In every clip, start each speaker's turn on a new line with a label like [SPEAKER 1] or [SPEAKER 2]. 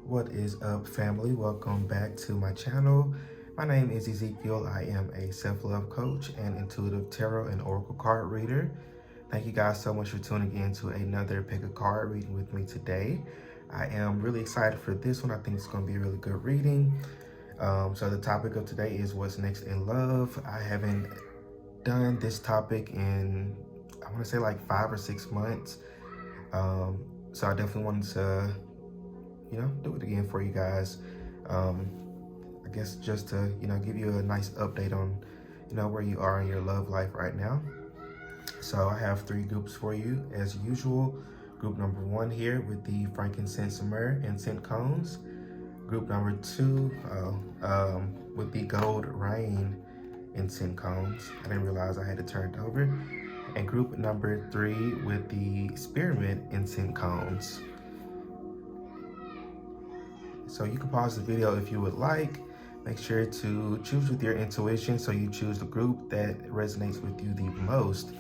[SPEAKER 1] What is up, family? Welcome back to my channel. My name is Ezekiel. I am a self-love coach and intuitive tarot and oracle card reader. Thank you guys so much for tuning in to another pick a card reading with me today. I am really excited for this one. I think it's going to be a really good reading. So the topic of today is what's next in love. I haven't done this topic in, I want to say like 5 or 6 months. So I definitely wanted to do it again for you guys. I guess just to, give you a nice update on, where you are in your love life right now. So I have 3 groups for you as usual. Group number 1 here with the frankincense, myrrh, and scent cones. Group number 2 with the gold rain and scent cones. I didn't realize I had to turn it over. And group number 3 with the spearmint and scent cones. So you can pause the video if you would like. Make sure to choose with your intuition, so you choose the group that resonates with you the most.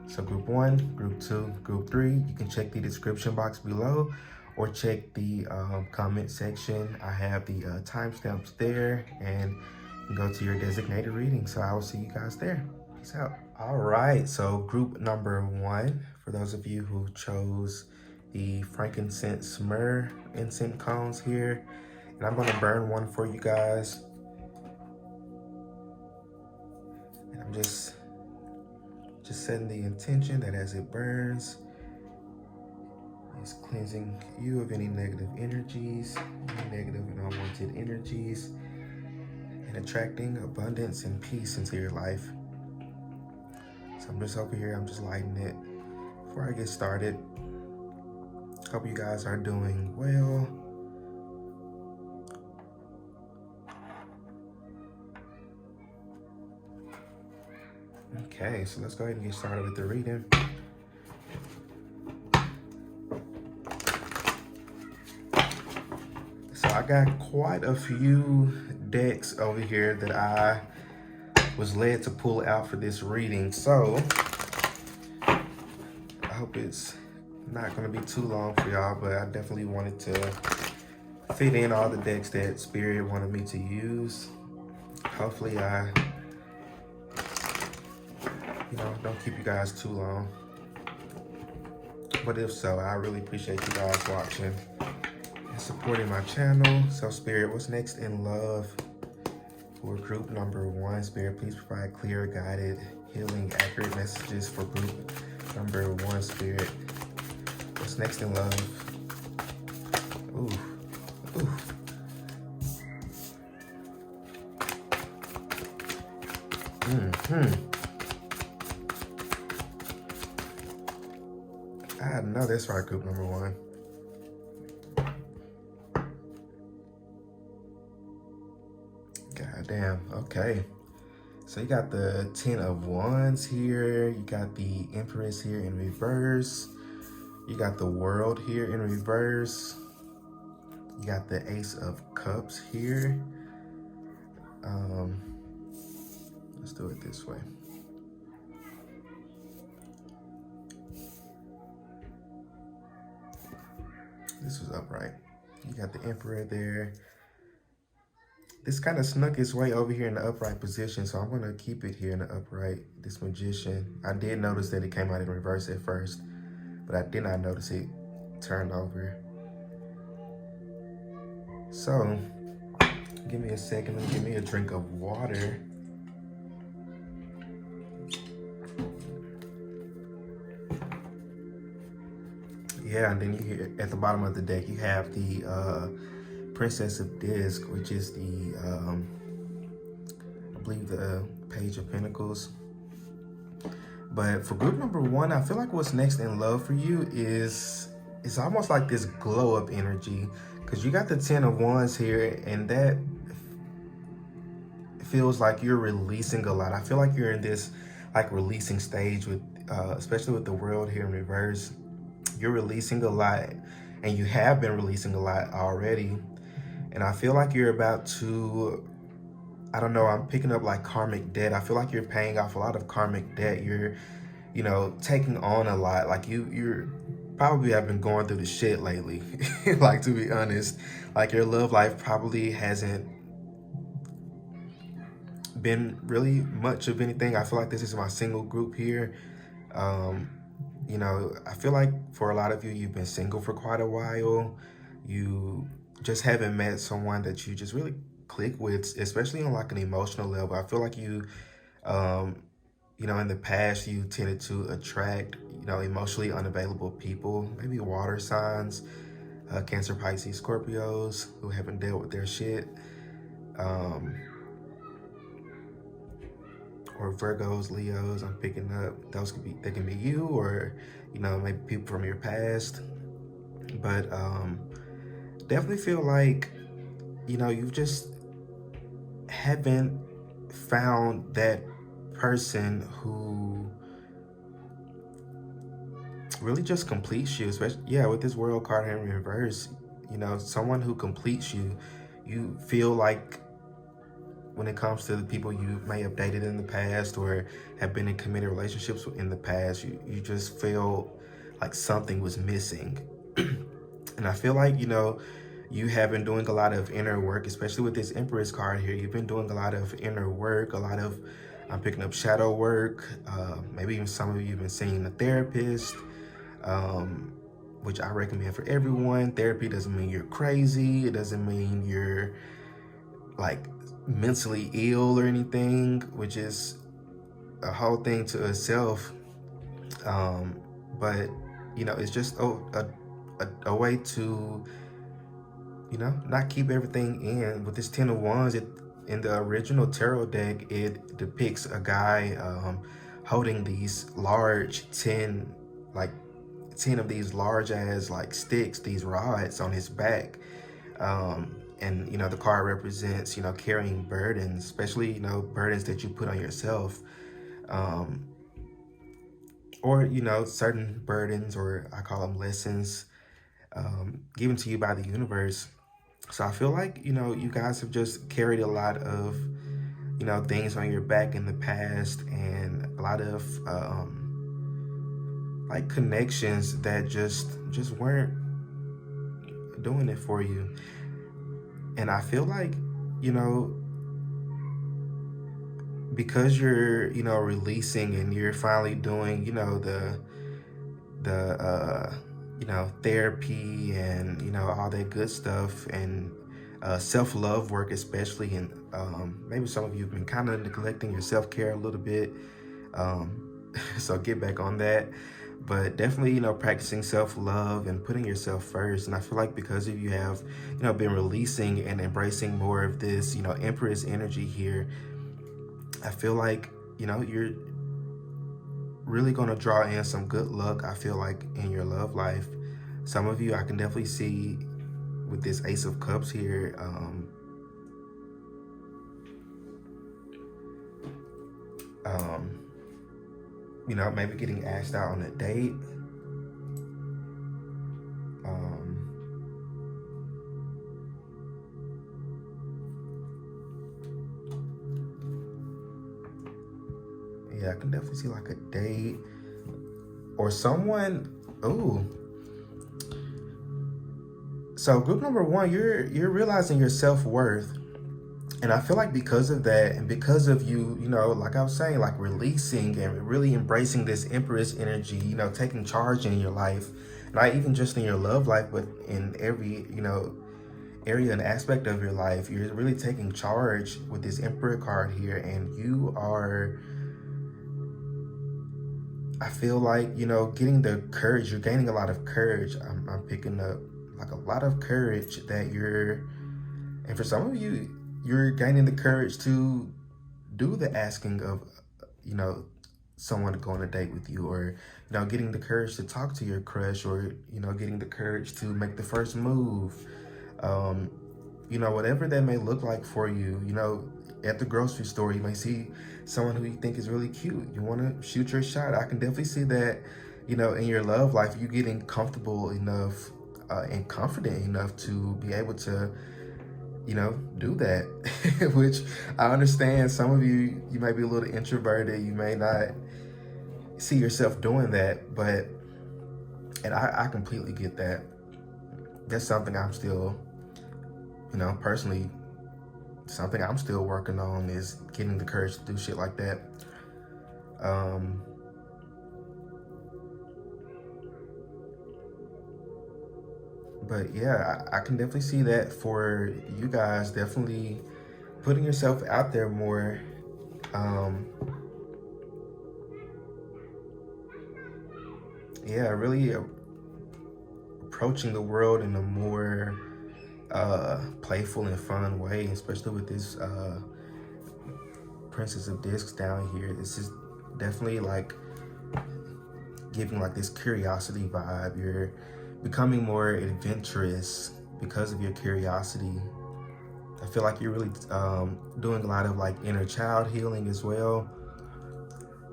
[SPEAKER 1] So group 1, group 2, group 3, you can check the description box below or check the comment section. I have the timestamps there, and you can go to your designated reading. So I will see you guys there. Peace out. All right, so group number 1, for those of you who chose the frankincense, myrrh, incense cones here, and I'm going to burn one for you guys. And I'm just setting the intention that as it burns, it's cleansing you of any negative energies, any negative and unwanted energies, and attracting abundance and peace into your life. So I'm just over here, I'm just lighting it before I get started. Hope you guys are doing well. Okay, so let's go ahead and get started with the reading. So I got quite a few decks over here that I was led to pull out for this reading. So I hope it's not going to be too long for y'all, but I definitely wanted to fit in all the decks that Spirit wanted me to use. Hopefully I don't keep you guys too long. But if so, I really appreciate you guys watching and supporting my channel. So Spirit, what's next in love for group number 1? Spirit, please provide clear, guided, healing, accurate messages for group number 1, Spirit. What's next in love? Ooh, ooh. I know that's right, group number 1. God damn, okay. So you got the 10 of Wands here. You got the Empress here in reverse. You got the World here in reverse. You got the Ace of Cups here. Let's do it this way. This was upright. You got the Emperor there. This kind of snuck its way over here in the upright position, so I'm going to keep it here in the upright. This Magician. I did notice that it came out in reverse at first, but I did not notice it turned over. So, give me a second. Let me give me a drink of water. Yeah, and then you hear at the bottom of the deck, you have the Princess of Disc, which is the, I believe the Page of Pentacles. But for group number 1, I feel like what's next in love for you is, it's almost like this glow up energy, because you got the 10 of Wands here, and that feels like you're releasing a lot. I feel like you're in this like releasing stage with, especially with the World here in reverse. You're releasing a lot, and you have been releasing a lot already. And I feel like you're about to, I don't know, I'm picking up like karmic debt. I feel like you're paying off a lot of karmic debt. You're, taking on a lot. Like you're probably have been going through the shit lately. Like, to be honest, like your love life probably hasn't been really much of anything. I feel like this is my single group here. Um, you know, I feel like for a lot of you, you've been single for quite a while. You just haven't met someone that you just really click with, especially on like an emotional level. I feel like um, you know, in the past, you tended to attract, you know, emotionally unavailable people, maybe water signs, Cancer, Pisces, Scorpios who haven't dealt with their shit. Or Virgos, Leos, I'm picking up. They can be you, or you know, maybe people from your past. But definitely feel like, you know, you just haven't found that person who really just completes you, especially, yeah, with this world card in reverse. You know, someone who completes you. You feel like when it comes to the people you may have dated in the past or have been in committed relationships in the past, you just feel like something was missing. And I feel like, you know, you have been doing a lot of inner work, especially with this Empress card here. You've been doing a lot of inner work, a lot of, I'm picking up shadow work. Maybe even some of you have been seeing a therapist, which I recommend for everyone. Therapy doesn't mean you're crazy. It doesn't mean you're like mentally ill or anything, which is a whole thing to itself. But you know, it's just a way to, you know, not keep everything in. With this 10 of Wands, in the original tarot deck, it depicts a guy holding these large 10 of these large ass like sticks, these rods on his back. And you know, the card represents, you know, carrying burdens, especially, you know, burdens that you put on yourself, or you know, certain burdens, or I call them lessons, given to you by the universe. So I feel like, you know, you guys have just carried a lot of, you know, things on your back in the past, and a lot of like connections that just weren't doing it for you. And I feel like, you know, because you're, you know, releasing and you're finally doing, you know, the you know, therapy and, you know, all that good stuff, and self-love work especially, and maybe some of you have been kind of neglecting your self-care a little bit, so get back on that. But definitely, you know, practicing self-love and putting yourself first. And I feel like because of you have, you know, been releasing and embracing more of this, you know, Empress energy here, I feel like, you know, you're really going to draw in some good luck, I feel like, in your love life. Some of you, I can definitely see with this Ace of Cups here, you know, maybe getting asked out on a date. Yeah, I can definitely see like a date or someone. Ooh. So group number one, you're realizing your self-worth. And I feel like because of that, and because of you, you know, like I was saying, like releasing and really embracing this Empress energy, you know, taking charge in your life, not even just in your love life, but in every, you know, area and aspect of your life, you're really taking charge with this Emperor card here. And you are, I feel like, you know, getting the courage, you're gaining a lot of courage. I'm picking up like a lot of courage that you're, and for some of you, you're gaining the courage to do the asking of, you know, someone to go on a date with you, or, you know, getting the courage to talk to your crush, or, you know, getting the courage to make the first move. You know, whatever that may look like for you, you know, at the grocery store, you may see someone who you think is really cute. You want to shoot your shot. I can definitely see that, you know, in your love life, you getting comfortable enough and confident enough to be able to, you know, do that. Which I understand some of you might be a little introverted. You may not see yourself doing that, but And I completely get that. That's something I'm still, personally, something I'm still working on is getting the courage to do shit like that. But yeah, I can definitely see that for you guys, definitely putting yourself out there more. Yeah, really approaching the world in a more playful and fun way, especially with this Princess of Discs down here. This is definitely like giving like this curiosity vibe. You're becoming more adventurous because of your curiosity. I feel like you're really doing a lot of like inner child healing as well.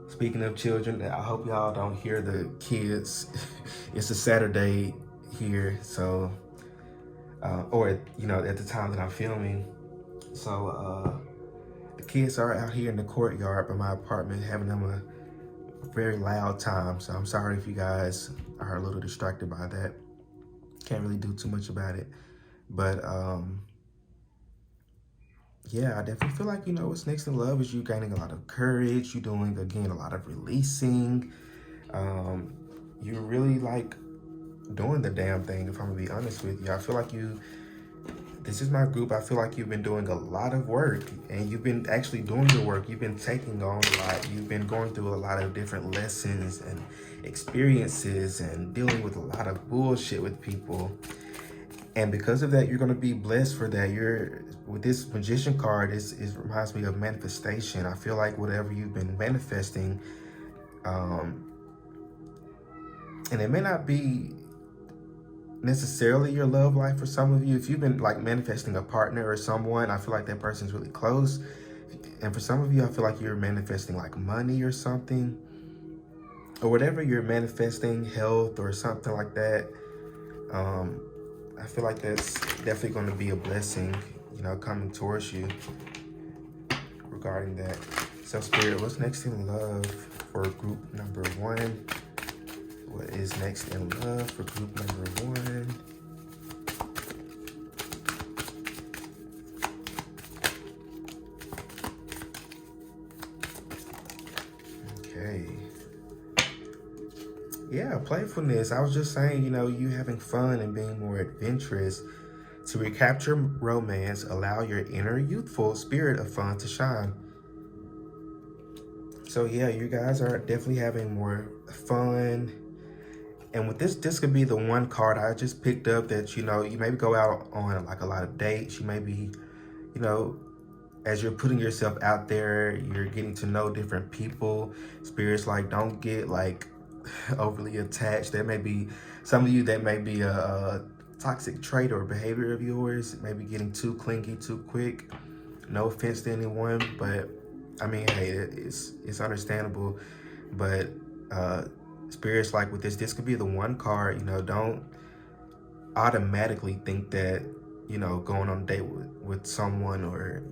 [SPEAKER 1] Speaking of children, I hope y'all don't hear the kids. It's a Saturday here, so or at the time that I'm filming, so the kids are out here in the courtyard by my apartment having them a very loud time. So I'm sorry if you guys are a little distracted by that. Can't really do too much about it, but yeah, I definitely feel like, what's next in love is you gaining a lot of courage. You're doing, again, a lot of releasing. You're really like doing the damn thing, if I'm gonna be honest with you. I feel like this is my group. I feel like you've been doing a lot of work, and you've been actually doing the work. You've been taking on a lot. You've been going through a lot of different lessons and experiences and dealing with a lot of bullshit with people. And because of that, you're going to be blessed for that. With this Magician card, it reminds me of manifestation. I feel like whatever you've been manifesting, and it may not be necessarily your love life for some of you. If you've been like manifesting a partner or someone, I feel like that person's really close. And for some of you, I feel like you're manifesting like money or something, or whatever you're manifesting, health or something like that. I feel like that's definitely going to be a blessing, coming towards you regarding that. So Spirit, what's next in love for group number 1? What is next in love for group number 1? Okay. Yeah, playfulness. I was just saying, you having fun and being more adventurous. To recapture romance, allow your inner youthful spirit of fun to shine. So yeah, you guys are definitely having more fun. And with this could be the one card I just picked up that, you maybe go out on like a lot of dates. You may be, as you're putting yourself out there, you're getting to know different people. Spirits like, don't get like overly attached. There may be some of you that may be a toxic trait or behavior of yours, maybe getting too clingy too quick. No offense to anyone, but I mean, hey, it's understandable. But spirits like with this could be the one card. Don't automatically think that going on a date with someone, or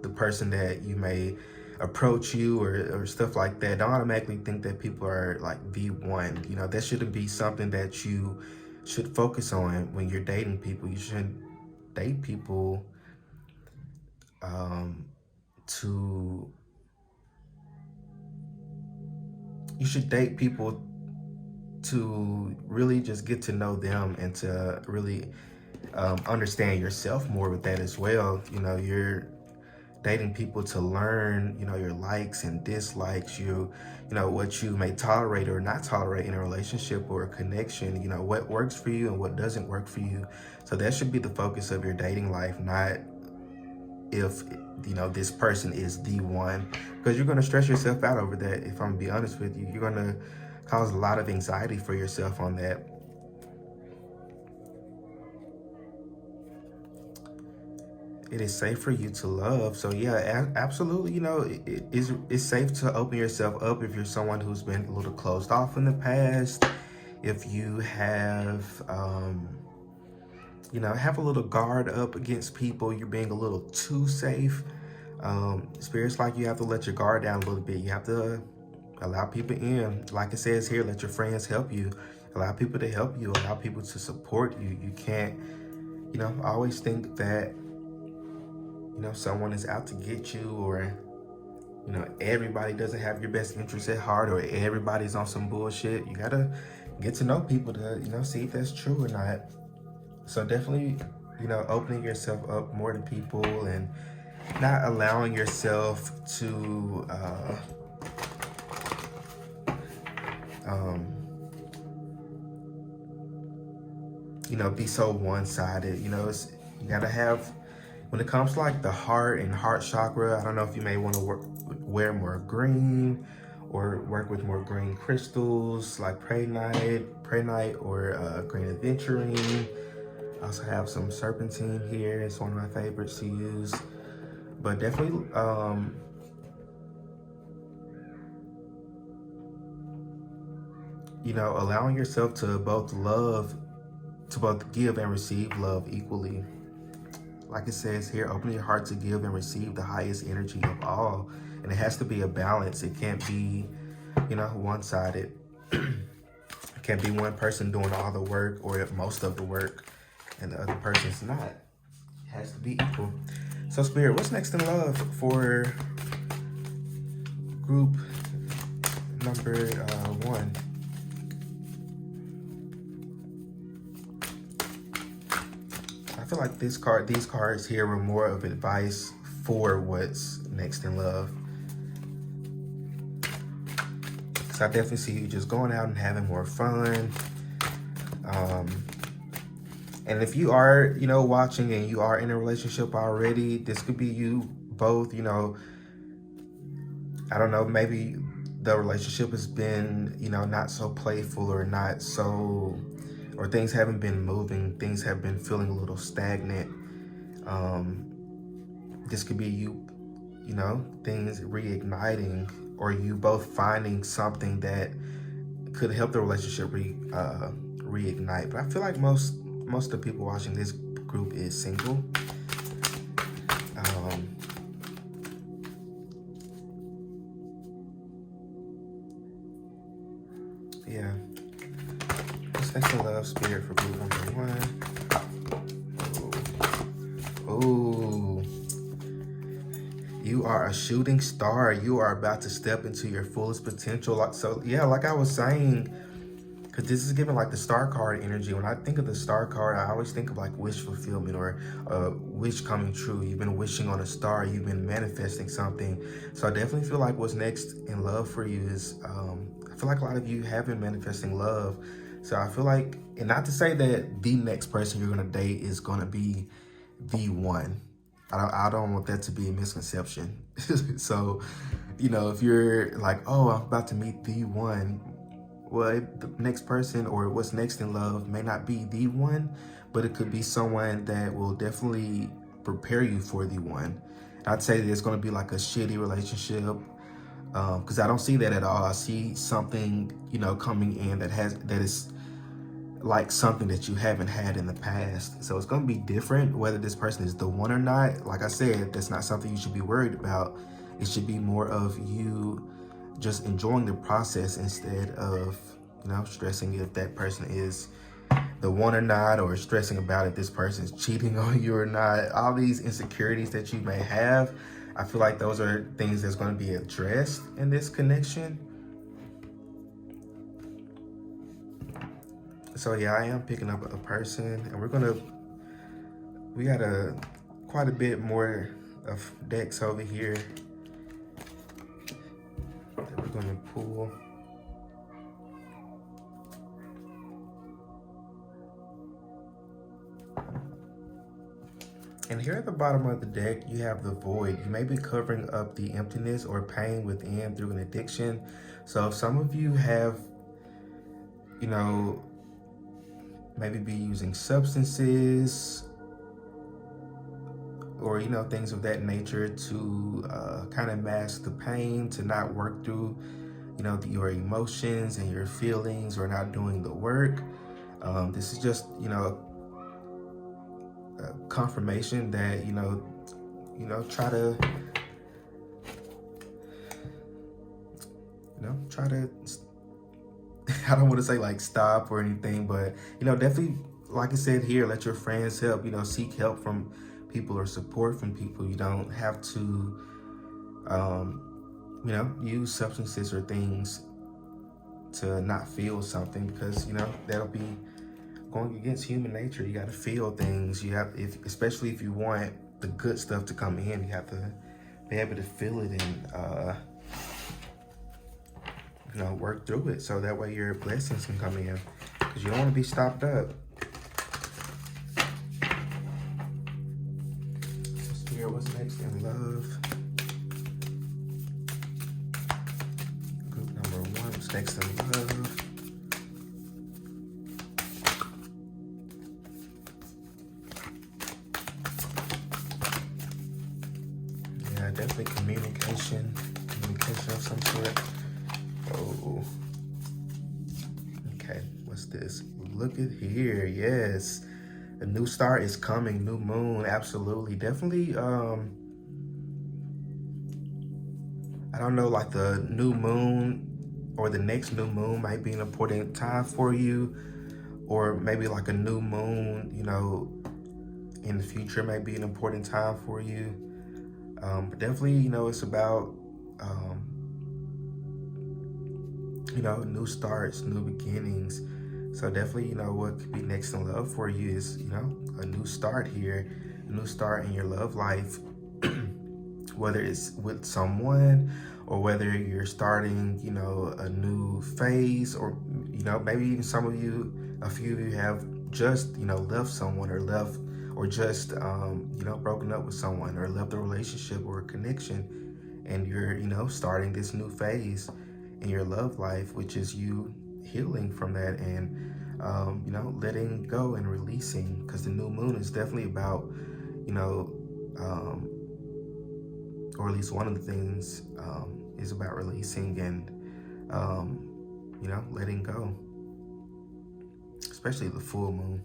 [SPEAKER 1] the person that you may approach you or stuff like that, don't automatically think that people are like the one. That shouldn't be something that you should focus on when you're dating people. You shouldn't date people you should date people to really just get to know them and to really understand yourself more with that as well. You're dating people to learn, your likes and dislikes, what you may tolerate or not tolerate in a relationship or a connection, what works for you and what doesn't work for you. So that should be the focus of your dating life, not if, this person is the one, because you're going to stress yourself out over that. If I'm gonna be honest with you, you're going to cause a lot of anxiety for yourself on that. It is safe for you to love. So yeah, absolutely. It's safe to open yourself up if you're someone who's been a little closed off in the past. If you have, have a little guard up against people, you're being a little too safe. Spirits like, you have to let your guard down a little bit. You have to allow people in. Like it says here, let your friends help you. allow people to help you, allow people to support you. You can't, always think that, someone is out to get you, or, everybody doesn't have your best interests at heart, or everybody's on some bullshit. You gotta get to know people to, see if that's true or not. So definitely, opening yourself up more to people and not allowing yourself to, be so one-sided. You gotta have, when it comes to like the heart and heart chakra, I don't know if you may want to wear more green or work with more green crystals like prehnite or green aventurine. I also have some serpentine here. It's one of my favorites to use. But definitely, allowing yourself to both give and receive love equally. Like it says here, open your heart to give and receive the highest energy of all. And it has to be a balance. It can't be, one-sided. It can't be one person doing all the work or most of the work and the other person's not. It has to be equal. So Spirit, what's next in love for group number 1? I feel like these cards here were more of advice for what's next in love. So I definitely see you just going out and having more fun. And if you are, watching and you are in a relationship already, this could be you both, I don't know, maybe the relationship has been, not so playful or not so, or things haven't been moving, things have been feeling a little stagnant. This could be you, things reigniting, or you both finding something that could help the relationship reignite. But I feel like most of the people watching this group is single. Yeah. What's next in love, Spirit, for group number 1? Oh. You are a shooting star. You are about to step into your fullest potential. Like I was saying, because this is giving like the star card energy. When I think of the star card, I always think of like wish fulfillment or wish coming true. You've been wishing on a star. You've been manifesting something. So I definitely feel like what's next in love for you is, I feel like a lot of you have been manifesting love. So I feel like, and not to say that the next person you're going to date is going to be the one. I don't want that to be a misconception. So, if you're like, oh, I'm about to meet the one, well, the next person or what's next in love may not be the one, but it could be someone that will definitely prepare you for the one. I'd say that it's going to be like a shitty relationship, because I don't see that at all. I see something, coming in that is like something that you haven't had in the past. So it's going to be different whether this person is the one or not. Like I said, that's not something you should be worried about. It should be more of you just enjoying the process instead of, stressing if that person is the one or not, or stressing about if this person is cheating on you or not. All these insecurities that you may have, I feel like those are things that's going to be addressed in this connection. So yeah, I am picking up a person, and we got quite a bit more of decks over here that we're gonna pull. And here at the bottom of the deck, you have the void. You may be covering up the emptiness or pain within through an addiction. So if some of you have, maybe be using substances or, things of that nature to kind of mask the pain, to not work through, your emotions and your feelings, or not doing the work. This is just, a confirmation that, try to I don't want to say like stop or anything, but, you know, definitely, like I said here, let your friends help, you know, seek help from people or support from people. You don't have to, you know, use substances or things to not feel something, because, you know, that'll be going against human nature. You got to feel things. You have, especially if you want the good stuff to come in, you have to be able to feel it and, you know, work through it, so that way your blessings can come in, because you don't want to be stopped up. Let's hear what's next in love. Group number 1, what's next in love? Yeah, definitely communication of some sort. Oh, okay, what's this? Look at here, yes. A new start is coming, new moon, absolutely. Definitely, I don't know, like the new moon or the next new moon might be an important time for you, or maybe like a new moon, you know, in the future might be an important time for you. But definitely, you know, it's about, you know, new starts, new beginnings. So definitely, you know, what could be next in love for you is, you know, a new start here, a new start in your love life, whether it's with someone or whether you're starting, you know, a new phase, or, you know, maybe even a few of you have just, you know, left someone or just, you know, broken up with someone or left a relationship or a connection, and you're, you know, starting this new phase in your love life, which is you healing from that and, you know, letting go and releasing, because the new moon is definitely about, you know, or at least one of the things is about releasing and, you know, letting go, especially the full moon.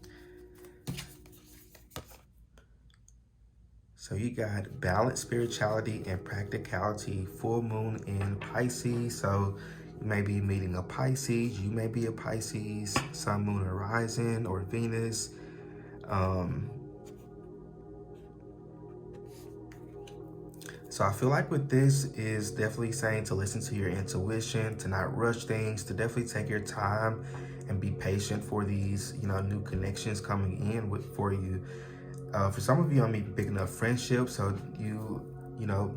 [SPEAKER 1] So you got balance, spirituality, and practicality. Full moon in Pisces. So you may be meeting a Pisces. You may be a Pisces, Sun, Moon, or Rising, or Venus. So I feel like with this is definitely saying to listen to your intuition, to not rush things, to definitely take your time and be patient for these, you know, new connections coming in for you. For some of you, I mean, picking up friendships, so you know,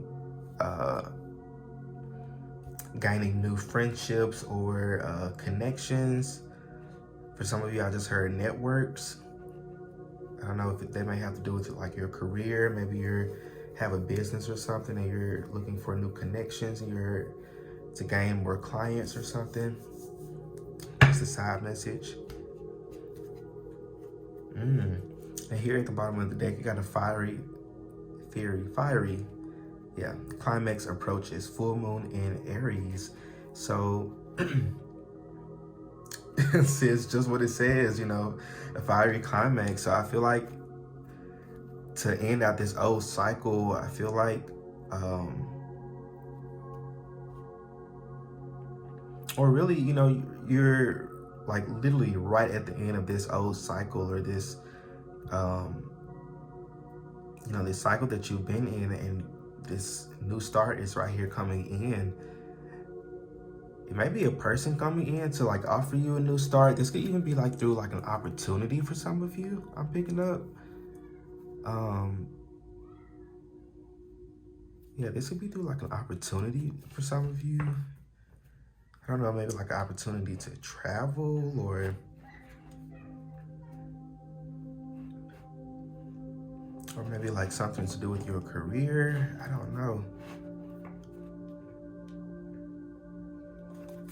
[SPEAKER 1] gaining new friendships or connections. For some of you, I just heard networks. I don't know if they may have to do with like your career. Maybe you have a business or something and you're looking for new connections and you're to gain more clients or something. It's a side message. And here at the bottom of the deck, you got a fiery, yeah, climax approaches, full moon in Aries. So it's just what it says, you know, a fiery climax. So I feel like to end out this old cycle, I feel like, or really, you know, you're like literally right at the end of this old cycle, or this, you know, this cycle that you've been in, and this new start is right here coming in. It might be a person coming in to like offer you a new start. This could even be like through like an opportunity for some of you, I'm picking up. Yeah, this could be through like an opportunity for some of you. I don't know, maybe like an opportunity to travel, or maybe like something to do with your career. I don't know.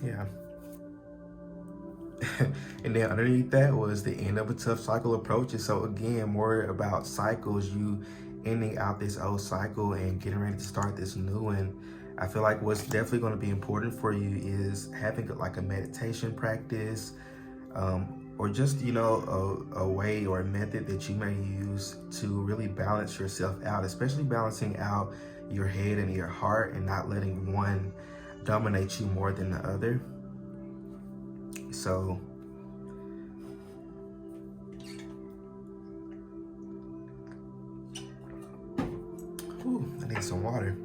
[SPEAKER 1] Yeah. And then underneath that was the end of a tough cycle approaches. So again, more about cycles, you ending out this old cycle and getting ready to start this new one. I feel like what's definitely going to be important for you is having like a meditation practice, or just, you know, a way or a method that you may use to really balance yourself out, especially balancing out your head and your heart and not letting one dominate you more than the other. So, I need some water.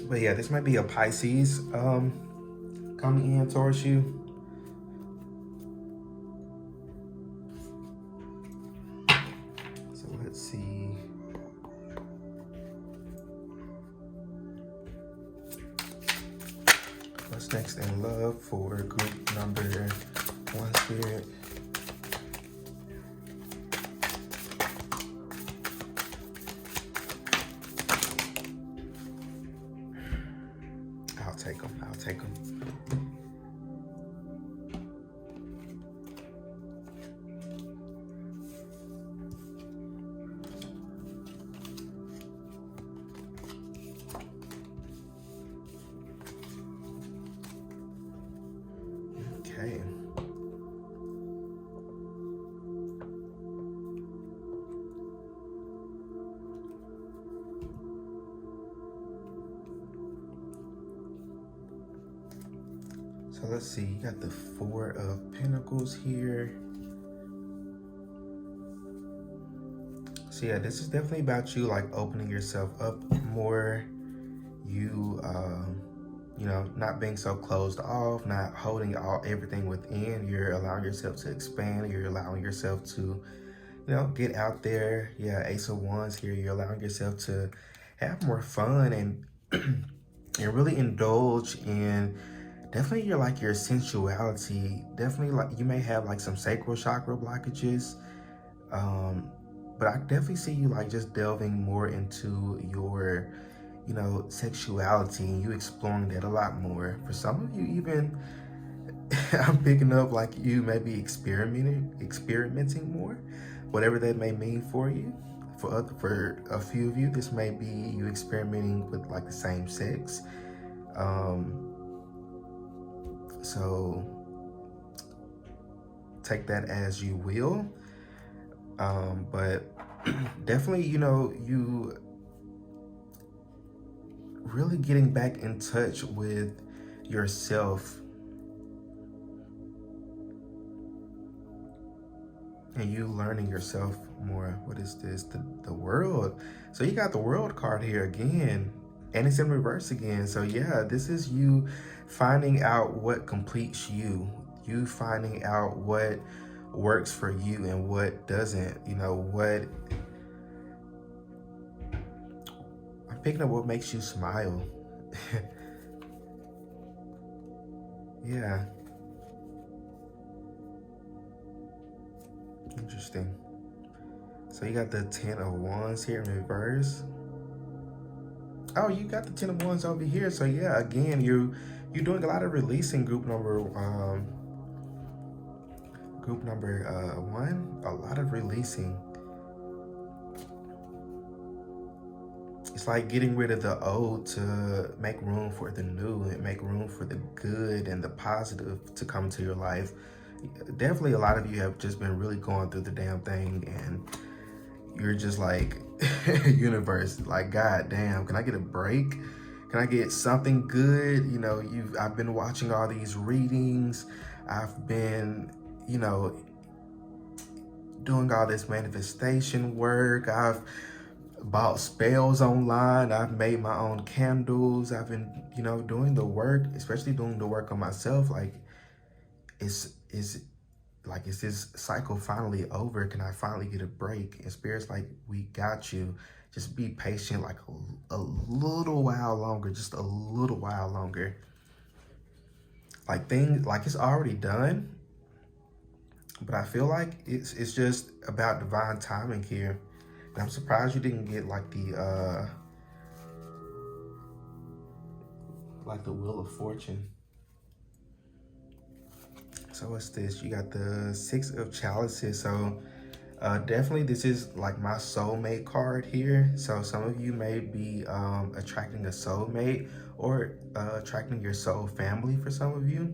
[SPEAKER 1] But yeah, this might be a Pisces coming in towards you. So let's see. What's next in love for group number 1, Spirit? I'll take them. I'll take them. Okay. So let's see, you got the 4 of Pentacles here. So yeah, this is definitely about you like opening yourself up more. You, you know, not being so closed off, not holding everything within. You're allowing yourself to expand. You're allowing yourself to, you know, get out there. Yeah, Ace of Wands here. You're allowing yourself to have more fun and and really indulge in definitely your sensuality. Definitely, like, you may have like some sacral chakra blockages, but I definitely see you like just delving more into your, you know, sexuality, and you exploring that a lot more. For some of you, even I'm picking up like you may be experimenting more, whatever that may mean for you. For a few of you, this may be you experimenting with like the same sex. So take that as you will. But definitely, you know, you really getting back in touch with yourself, and you learning yourself more. What is this? The world. So you got the world card here again, and it's in reverse again. So yeah, this is you finding out what completes you. You finding out what works for you and what doesn't. You know, what I'm picking up, what makes you smile. Yeah. Interesting. So you got the 10 of Wands here in reverse. Oh, you got the 10 of Wands over here. So yeah, again, you're doing a lot of releasing, group number 1. A lot of releasing. It's like getting rid of the old to make room for the new and make room for the good and the positive to come to your life. Definitely a lot of you have just been really going through the damn thing, and you're just like, universe, like, God damn, can I get a break? Can I get something good? You know, I've been watching all these readings. I've been, you know, doing all this manifestation work. I've bought spells online. I've made my own candles. I've been, you know, doing the work, especially doing the work on myself. Like, is this cycle finally over? Can I finally get a break? And Spirit's like, we got you. Just be patient, like a little while longer, just a little while longer. Like, things, like, it's already done, but I feel like it's just about divine timing here. And I'm surprised you didn't get like the Wheel of Fortune. So what's this? You got the 6 of Chalices. So definitely this is like my soulmate card here. So some of you may be attracting a soulmate, or attracting your soul family for some of you.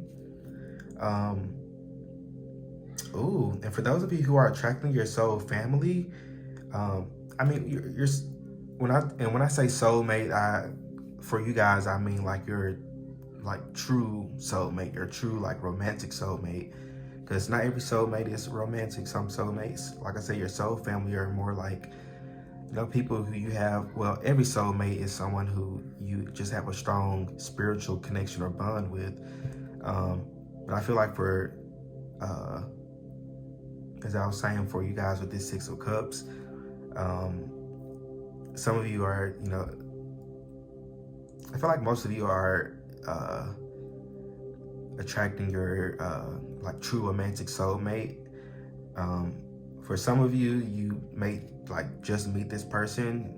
[SPEAKER 1] Ooh, and for those of you who are attracting your soul family, I mean, you're when I say soulmate, for you guys, I mean like like true soulmate, your true like romantic soulmate. Because not every soulmate is romantic. Some soulmates, like I said, your soul family are more like, you know, people who you have, well, every soulmate is someone who you just have a strong spiritual connection or bond with. But I feel like for, as I was saying, for you guys with this Six of Cups, some of you are, you know, I feel like most of you are attracting your like true romantic soulmate. For some of you, you may like just meet this person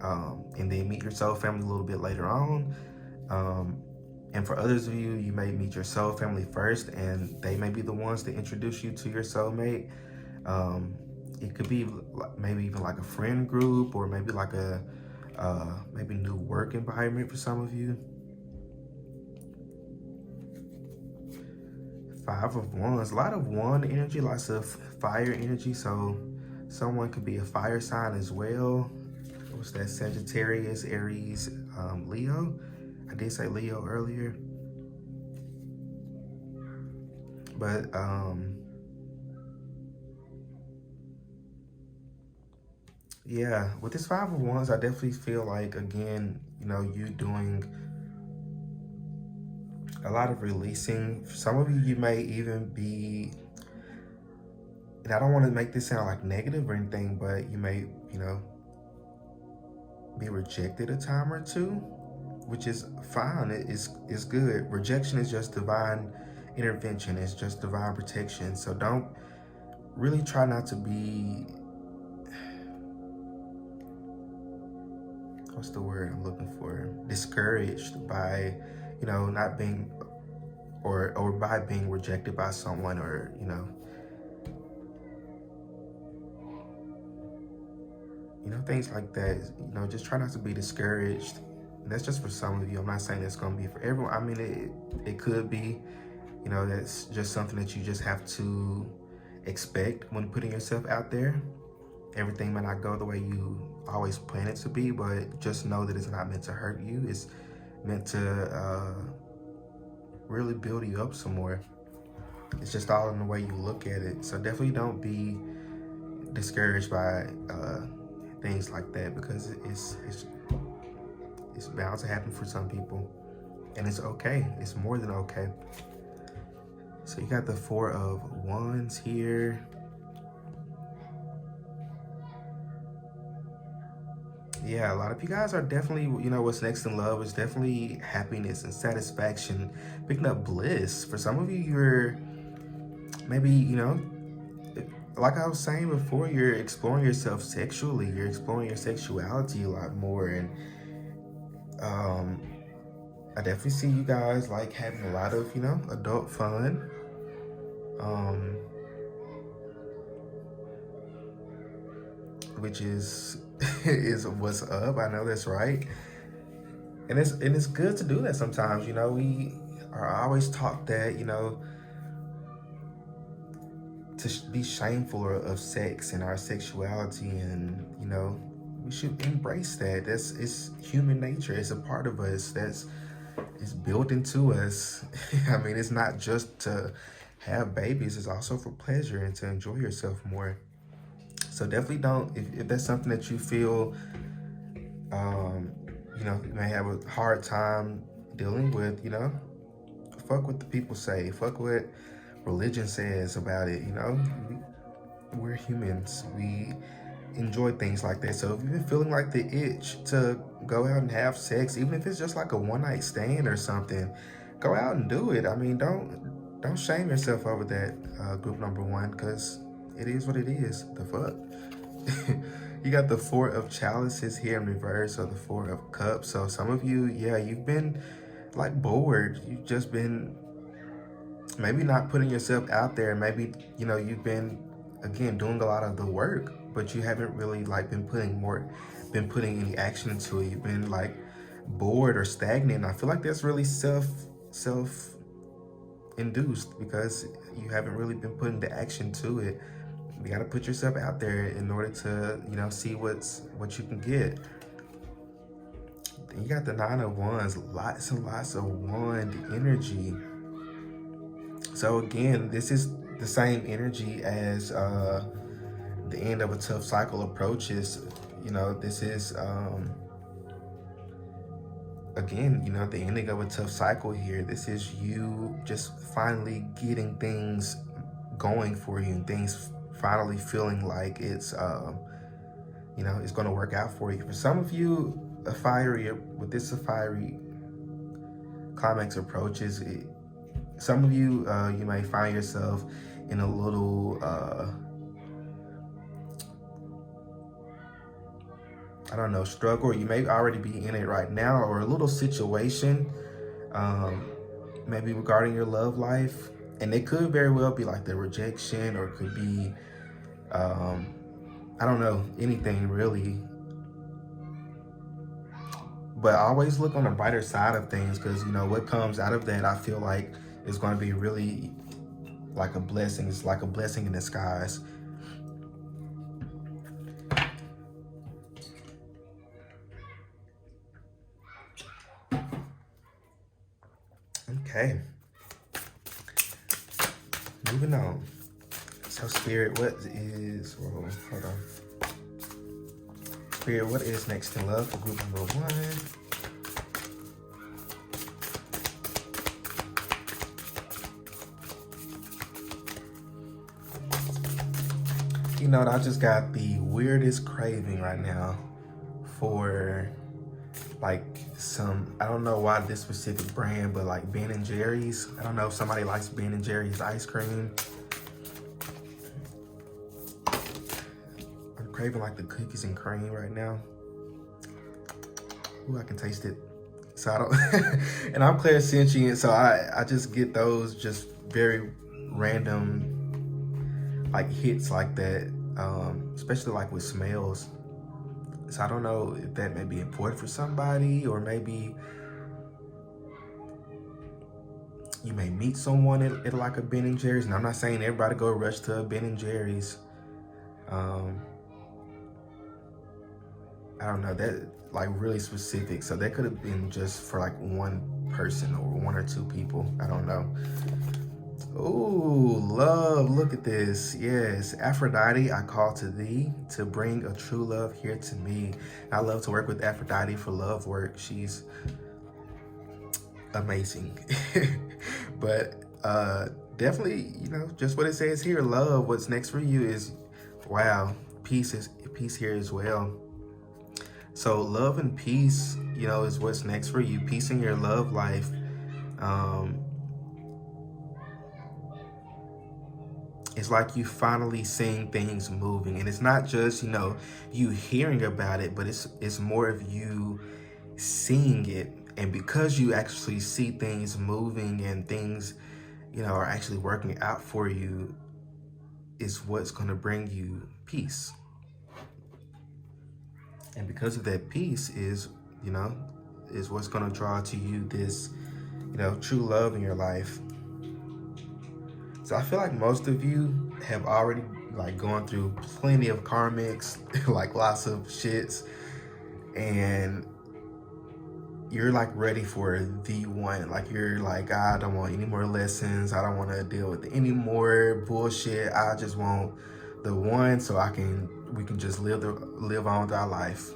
[SPEAKER 1] and then meet your soul family a little bit later on. And for others of you, you may meet your soul family first and they may be the ones to introduce you to your soulmate. It could be maybe even like a friend group, or maybe like a maybe new work environment for some of you. Five of Wands, a lot of wand energy, lots of fire energy. So someone could be a fire sign as well. What's that? Sagittarius, Aries, Leo. I did say Leo earlier. But yeah, with this Five of Wands, I definitely feel like, again, you know, you doing a lot of releasing. For some of you, you may even be, and I don't want to make this sound like negative or anything, but you may, you know, be rejected a time or two, which is fine. It's good. Rejection is just divine intervention. It's just divine protection. So don't really try not to be, what's the word I'm looking for? Discouraged by, you know, not being, or by being rejected by someone, or, you know, things like that. You know, just try not to be discouraged. And that's just for some of you. I'm not saying it's going to be for everyone. I mean, it could be, you know, that's just something that you just have to expect when putting yourself out there. Everything may not go the way you always plan it to be, but just know that it's not meant to hurt you. It's meant to really build you up some more. It's just all in the way you look at it. So definitely don't be discouraged by things like that, because it's bound to happen for some people, and it's okay. It's more than okay. So you got the Four of Wands here. Yeah, a lot of you guys are definitely, you know, what's next in love is definitely happiness and satisfaction, picking up bliss. For some of you, you're maybe, you know, like I was saying before, you're exploring yourself sexually. You're exploring your sexuality a lot more. And I definitely see you guys like having a lot of, you know, adult fun. Which is what's up. I know that's right. And it's good to do that sometimes. You know, we are always taught that, you know, to be shameful of sex and our sexuality, and, you know, we should embrace that. It's human nature. It's a part of us it's built into us. I mean, it's not just to have babies, it's also for pleasure and to enjoy yourself more. So definitely don't, if that's something that you feel, you know, you may have a hard time dealing with, you know, fuck what the people say, fuck what religion says about it. You know, we're humans. We enjoy things like that. So if you've been feeling like the itch to go out and have sex, even if it's just like a one-night stand or something, go out and do it. I mean, don't shame yourself over that, group number one, because it is what it is. The fuck. You got the Four of Chalices here in reverse, or the Four of Cups. So some of you, yeah, you've been like bored. You've just been maybe not putting yourself out there. Maybe, you know, you've been, again, doing a lot of the work, but you haven't really like been putting any action into it. You've been like bored or stagnant. I feel like that's really self-induced, because you haven't really been putting the action to it. You got to put yourself out there in order to, you know, see what you can get. Then you got the Nine of Wands, lots and lots of wand energy. So again, this is the same energy as the end of a tough cycle approaches. You know, this is again, you know, the ending of a tough cycle here. This is you just finally getting things going for you and things finally feeling like it's you know, it's going to work out for you. For some of you, with this fiery climax approaches, some of you, you may find yourself in a little, I don't know, struggle. You may already be in it right now, or a little situation, maybe regarding your love life. And it could very well be like the rejection, or it could be, I don't know, anything really. But always look on the brighter side of things, because, you know, what comes out of that, I feel like, is going to be really like a blessing. It's like a blessing in disguise. Okay. Moving on. So Spirit, what is, hold on. Spirit, what is next in love for group number 1? You know, I just got the weirdest craving right now for like some, I don't know why this specific brand, but like Ben & Jerry's. I don't know if somebody likes Ben & Jerry's ice cream. I'm craving like the cookies and cream right now. Ooh, I can taste it. So I don't, and I'm clairsentient, so I just get those just very random like hits like that, especially like with smells. So I don't know if that may be important for somebody, or maybe you may meet someone at like a Ben & Jerry's. And I'm not saying everybody go rush to a Ben & Jerry's. I don't know, that like really specific. So that could have been just for like one person or 1 or 2 people. I don't know. Ooh, love, look at this. Yes, Aphrodite, I call to thee to bring a true love here to me. I love to work with Aphrodite for love work. She's amazing. But definitely, you know, just what it says here, love, what's next for you is, wow, peace here as well. So love and peace, you know, is what's next for you. Peace in your love life. It's like you finally seeing things moving, and it's not just, you know, you hearing about it, but it's more of you seeing it. And because you actually see things moving and things, you know, are actually working out for you, is what's going to bring you peace. And because of that peace is, you know, is what's going to draw to you this, you know, true love in your life. So I feel like most of you have already like gone through plenty of karmics, like lots of shits, and you're like ready for the one. Like you're like, I don't want any more lessons. I don't want to deal with any more bullshit. I just want the one, so we can just live on with our life.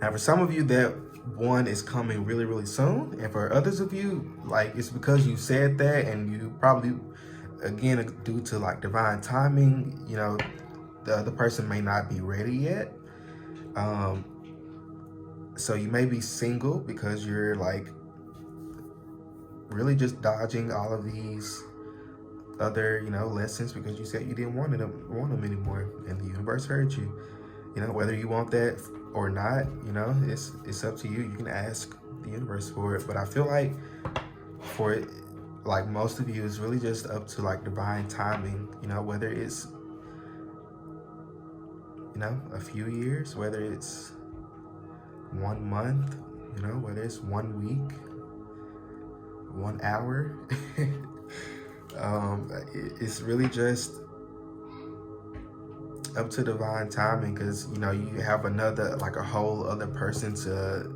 [SPEAKER 1] Now for some of you, that one is coming really, really soon. And for others of you, like it's because you said that, and you probably, again, due to like divine timing, you know, the other person may not be ready yet. So you may be single because you're like really just dodging all of these other, you know, lessons because you said you didn't want them anymore, and the universe heard you. You know, whether you want that or not, you know, it's up to you. You can ask the universe for it. But I feel like for it, like most of you, it's really just up to like divine timing, you know, whether it's, you know, a few years, whether it's 1 month, you know, whether it's 1 week, 1 hour. It's really just up to divine timing, because, you know, you have another, like a whole other person to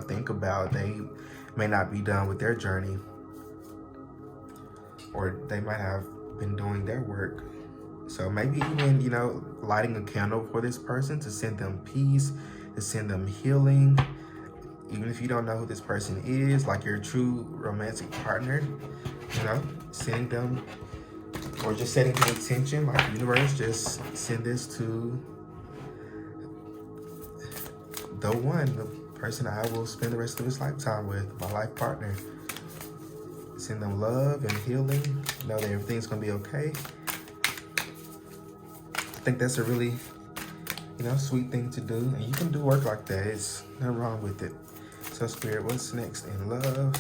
[SPEAKER 1] think about. They may not be done with their journey, or they might have been doing their work. So maybe even, lighting a candle for this person to send them peace, to send them healing. Even if you don't know who this person is, like your true romantic partner, sending them, or just setting the intention, like universe, just send this to the one, the person I will spend the rest of his lifetime with, my life partner. Send them love and healing, know that everything's gonna be okay. I think that's a really, sweet thing to do. And you can do work like that. It's nothing wrong with it. So Spirit, what's next in love?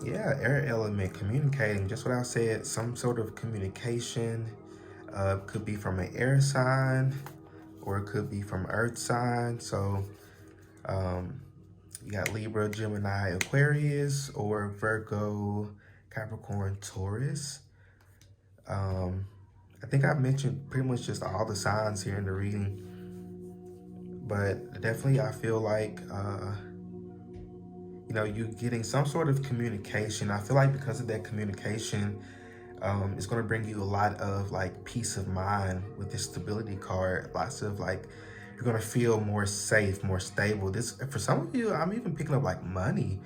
[SPEAKER 1] Yeah, air element, communicating. Just what I said, some sort of communication. Could be from an air sign, or it could be from earth sign. So you got Libra, Gemini, Aquarius, or Virgo, Capricorn, Taurus. I think I've mentioned pretty much just all the signs here in the reading, but definitely I feel like, you getting some sort of communication. I feel like because of that communication, it's going to bring you a lot of like peace of mind with this stability card. Lots of like, you're going to feel more safe, more stable. This, for some of you, I'm even picking up like money.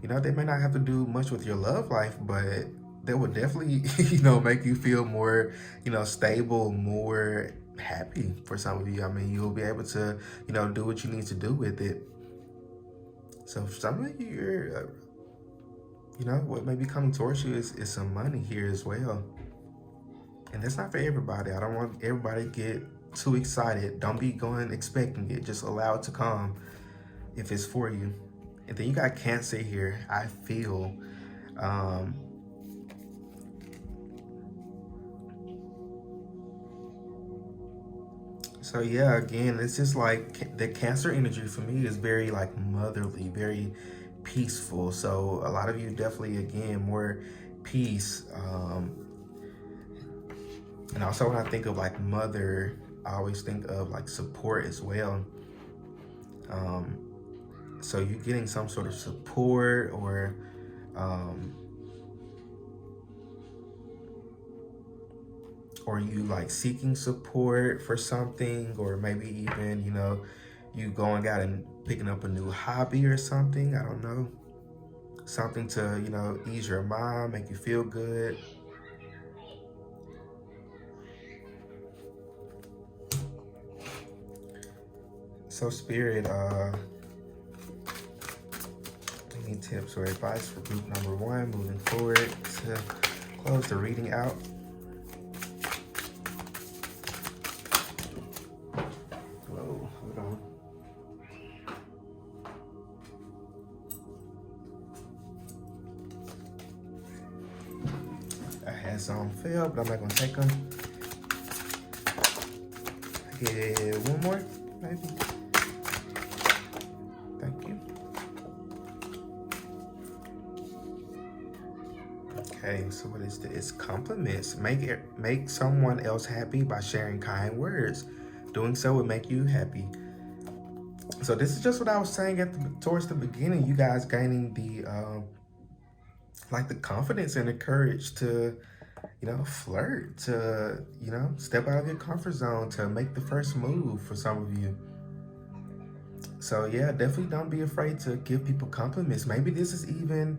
[SPEAKER 1] They may not have to do much with your love life, but that would definitely, make you feel more, stable, more happy for some of you. I mean, you'll be able to, do what you need to do with it. So for some of you, what may be coming towards you is some money here as well. And that's not for everybody. I don't want everybody to get too excited. Don't be going expecting it. Just allow it to come if it's for you. And then you got Cancer here. I feel, so yeah, again, it's just like the Cancer energy for me is very like motherly, very peaceful. So a lot of you definitely, again, more peace. And also when I think of like mother, I always think of like support as well. So you're getting some sort of support, or you like seeking support for something, or maybe even, you going out and picking up a new hobby or something. I don't know. Something to, ease your mind, make you feel good. So Spirit, any tips or advice for group number 1 moving forward to close the reading out? Whoa, hold on. I had some fail, but I'm not gonna take them. Get one more, maybe. Thank you. Okay, so what is this? Compliments. Make someone else happy by sharing kind words. Doing so will make you happy. So this is just what I was saying towards the beginning. You guys gaining the like the confidence and the courage to, flirt, to, step out of your comfort zone, to make the first move for some of you. So yeah, definitely don't be afraid to give people compliments. Maybe this is even,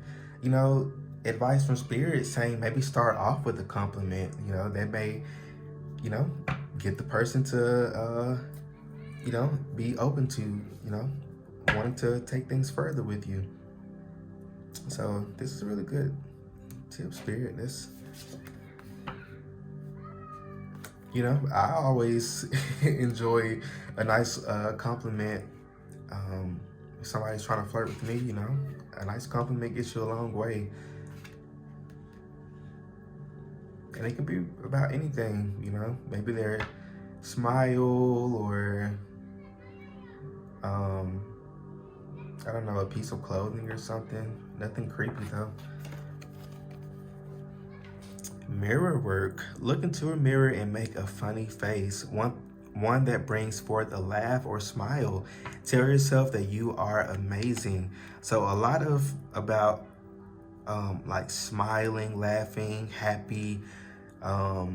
[SPEAKER 1] advice from Spirit saying maybe start off with a compliment. That may, get the person to, be open to, wanting to take things further with you. So this is a really good tip, Spirit. This, I always enjoy a nice compliment. If somebody's trying to flirt with me, a nice compliment gets you a long way. And it can be about anything, maybe their smile, or I don't know, a piece of clothing or something. Nothing creepy though. Mirror work. Look into a mirror and make a funny face. One that brings forth a laugh or smile. Tell yourself that you are amazing. So a lot of about like smiling, laughing, happy. I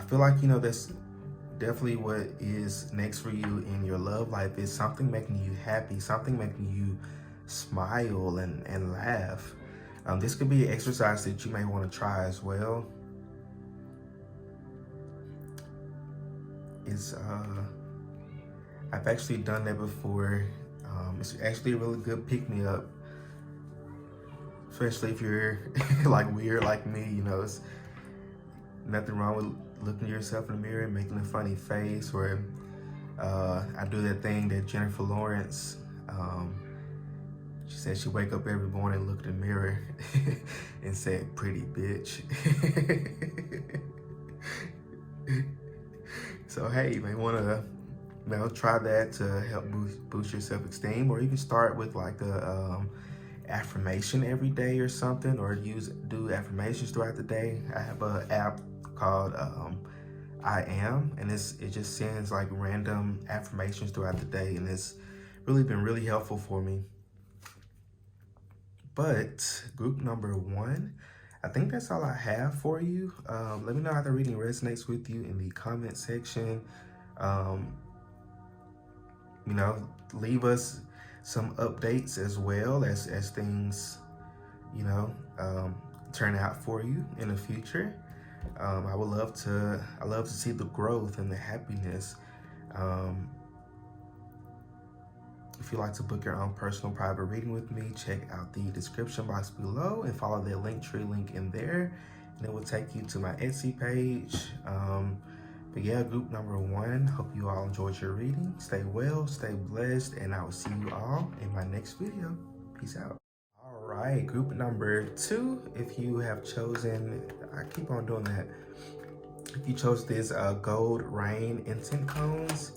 [SPEAKER 1] feel like, you know, that's definitely what is next for you in your love life, is something making you happy, something making you smile and laugh. This could be an exercise that you may want to try as well. It's I've actually done that before. It's actually a really good pick-me-up, especially if you're like weird like me. You know, it's nothing wrong with looking at yourself in the mirror and making a funny face. Or I do that thing that Jennifer Lawrence, she said she wake up every morning, look in the mirror and said, "Pretty bitch." So hey, you may want to, you know, try that to help boost your self-esteem, or you can start with like a affirmation every day or something, or do affirmations throughout the day. I have an app called I Am, and it just sends like random affirmations throughout the day, and it's really been really helpful for me. But group number 1, I think that's all I have for you. Let me know how the reading resonates with you in the comment section. You know, leave us some updates as well as things, you know, turn out for you in the future. I love to see the growth and the happiness. If you'd like to book your own personal private reading with me, check out the description box below and follow the Linktree link in there, and it will take you to my Etsy page. But yeah, group number 1, hope you all enjoyed your reading. Stay well, stay blessed, and I will see you all in my next video. Peace out. All right, group number 2, if you have chosen, I keep on doing that. If you chose this gold rain incense cones,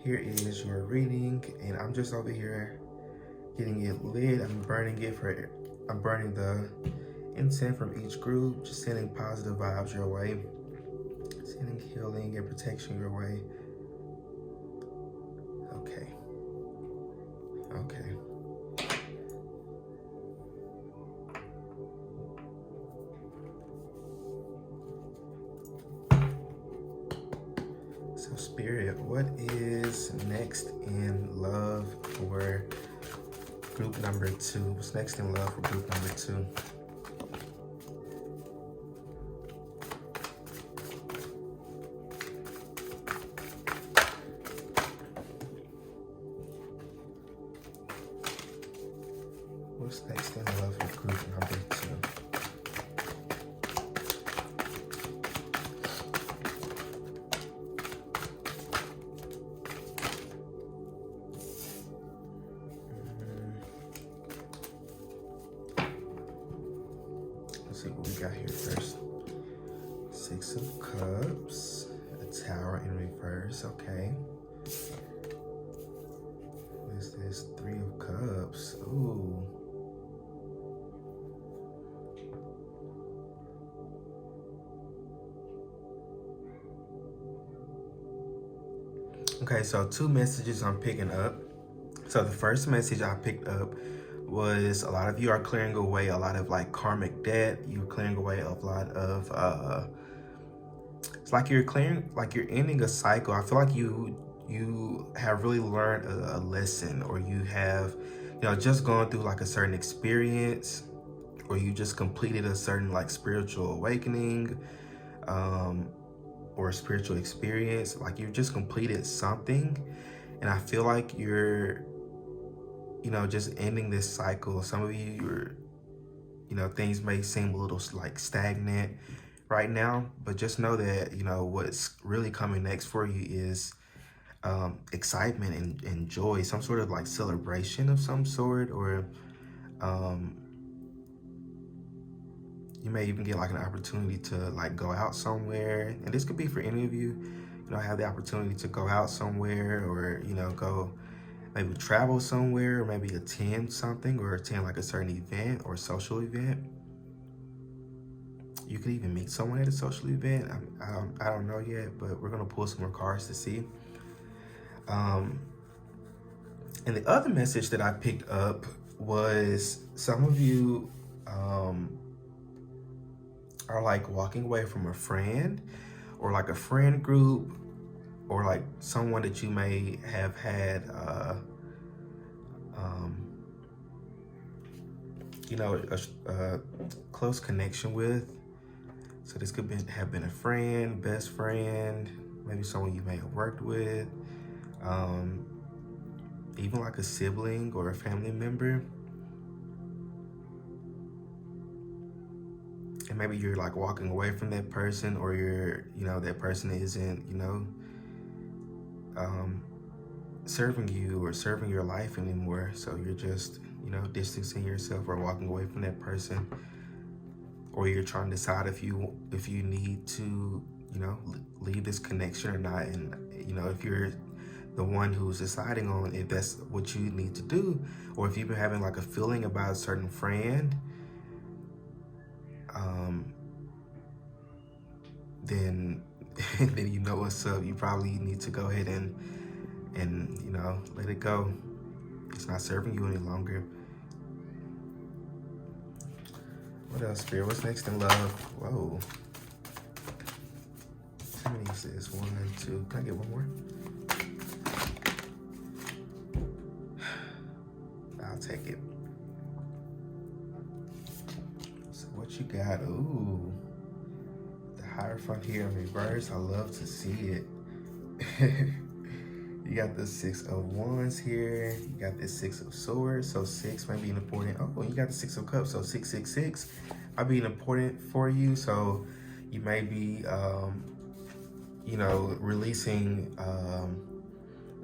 [SPEAKER 1] here is your reading, and I'm just over here getting it lit. I'm burning the incense from each group, just sending positive vibes your way, sending healing and protection your way. Okay. So Spirit, what is next in love for group number 2? What's next in love for group number 2? What's next in love for group number 2? Let's see what we got here first. 6 of Cups, a Tower in reverse, okay. What is this? 3 of Cups, ooh. Okay, so 2 messages I'm picking up. So the first message I picked up was a lot of you are clearing away a lot of like karmic debt. You're clearing away a lot of it's like you're ending a cycle. I feel like you have really learned a lesson, or you have, you know, just gone through like a certain experience, or you just completed a certain like spiritual awakening, or a spiritual experience. Like you've just completed something, and I feel like you're, you know, just ending this cycle. Some of you, you know, things may seem a little like stagnant right now, but just know that, you know, what's really coming next for you is excitement and joy, some sort of like celebration of some sort, or you may even get like an opportunity to like go out somewhere. And this could be for any of you, you know, have the opportunity to go out somewhere, or, you know, go maybe travel somewhere, or maybe attend something, or attend like a certain event or social event. You could even meet someone at a social event. I don't know yet, but we're gonna pull some more cards to see. And the other message that I picked up was some of you are like walking away from a friend, or like a friend group, or like someone that you may have had you know, a close connection with. So this could have been a friend, best friend, maybe someone you may have worked with, even like a sibling or a family member. And maybe you're like walking away from that person, or that person isn't, serving you or serving your life anymore. So you're just, distancing yourself or walking away from that person. Or you're trying to decide if you need to, leave this connection or not. And, if you're the one who's deciding on if that's what you need to do, or if you've been having like a feeling about a certain friend, then then you know what's up. You probably need to go ahead and let it go. It's not serving you any longer. What else, Spirit? What's next in love? Whoa. How many is this? 1 and 2. Can I get one more? I'll take it. So what you got? Ooh. The Hierophant here in reverse. I love to see it. You got the 6 of Wands here. You got the 6 of Swords. So 6 might be an important. Oh, you got the 6 of Cups. So 666 might be important for you. So you may be, releasing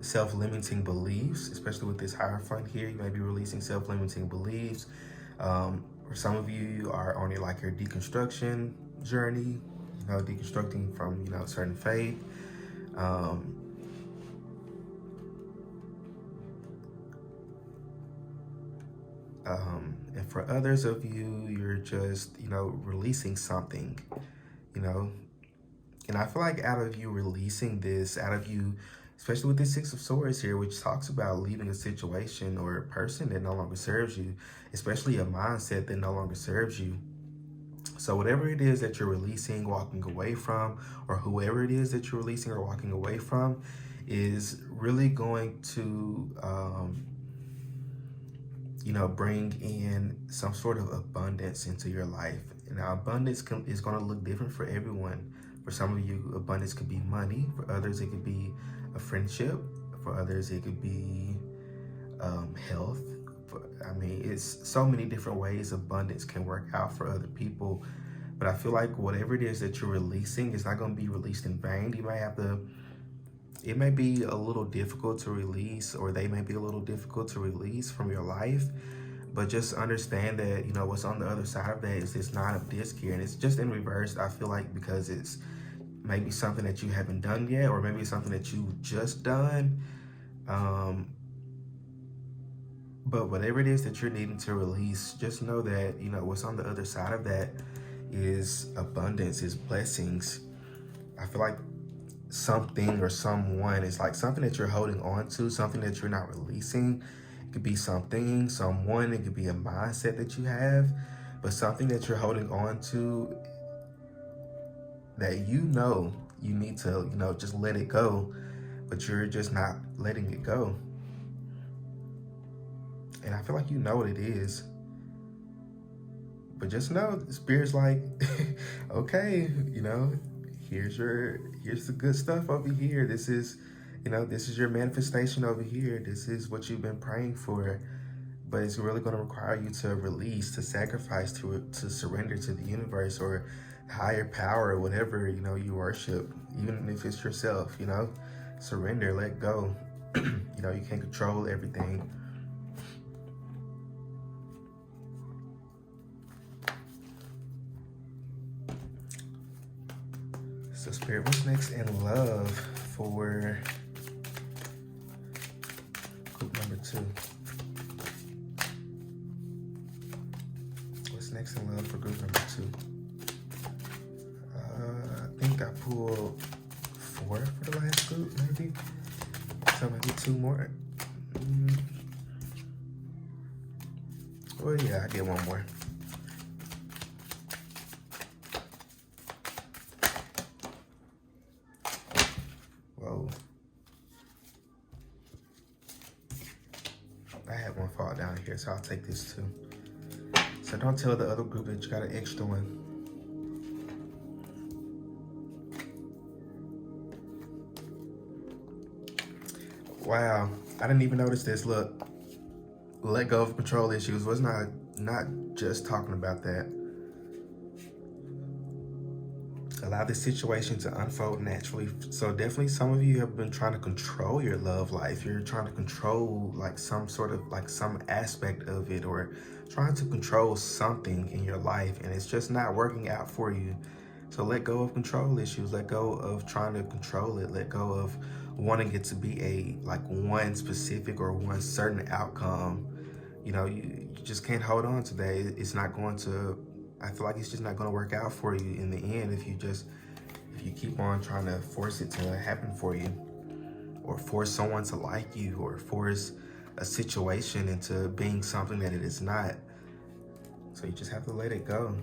[SPEAKER 1] self-limiting beliefs, especially with this Hierophant here. You may be releasing self-limiting beliefs. For some of you are on your deconstruction journey. Deconstructing from certain faith. And for others of you, you're just, releasing something, and I feel like out of you releasing this, out of you, especially with this 6 of Swords here, which talks about leaving a situation or a person that no longer serves you, especially a mindset that no longer serves you. So whatever it is that you're releasing, walking away from, or whoever it is that you're releasing or walking away from is really going to, bring in some sort of abundance into your life. Now, abundance is going to look different for everyone. For some of you, abundance could be money. For others, it could be a friendship. For others, it could be health. It's so many different ways abundance can work out for other people. But I feel like whatever it is that you're releasing is not going to be released in vain. You might have to, it may be a little difficult to release, or they may be a little difficult to release from your life. But just understand that, what's on the other side of that is this 9 of Disc here. And it's just in reverse, I feel like, because it's maybe something that you haven't done yet, or maybe something that you just done. But whatever it is that you're needing to release, just know that, what's on the other side of that is abundance, is blessings. I feel like something or someone is like something that you're holding on to, something that you're not releasing. It could be something, someone, it could be a mindset that you have, but something that you're holding on to that you need to, just let it go, but you're just not letting it go. And I feel like you know what it is. But just know, the Spirit's like, okay, here's the good stuff over here. This is, this is your manifestation over here. This is what you've been praying for. But it's really going to require you to release, to sacrifice, to surrender to the universe or higher power, or whatever, you worship, even if it's yourself, surrender, let go. You can't control everything. So Spirit, what's next in love for group number 2? What's next in love for group number 2? pull 4 for the last group, maybe. So maybe 2 more. Well, yeah, I get 1 more. Whoa. I had 1 fall down here, so I'll take this too. So don't tell the other group that you got an extra one. Wow, I didn't even notice this. Look, let go of control issues. Was not just talking about that. Allow the situation to unfold naturally. So definitely some of you have been trying to control your love life. You're trying to control like some sort of like some aspect of it, or trying to control something in your life, and it's just not working out for you. So let go of control issues. Let go of trying to control it. Let go of wanting it to be a like one specific or one certain outcome. You know, you just can't hold on to that. It's not going to, I feel like it's just not going to work out for you in the end if you keep on trying to force it to happen for you, or force someone to like you, or force a situation into being something that it is not. So you just have to let it go.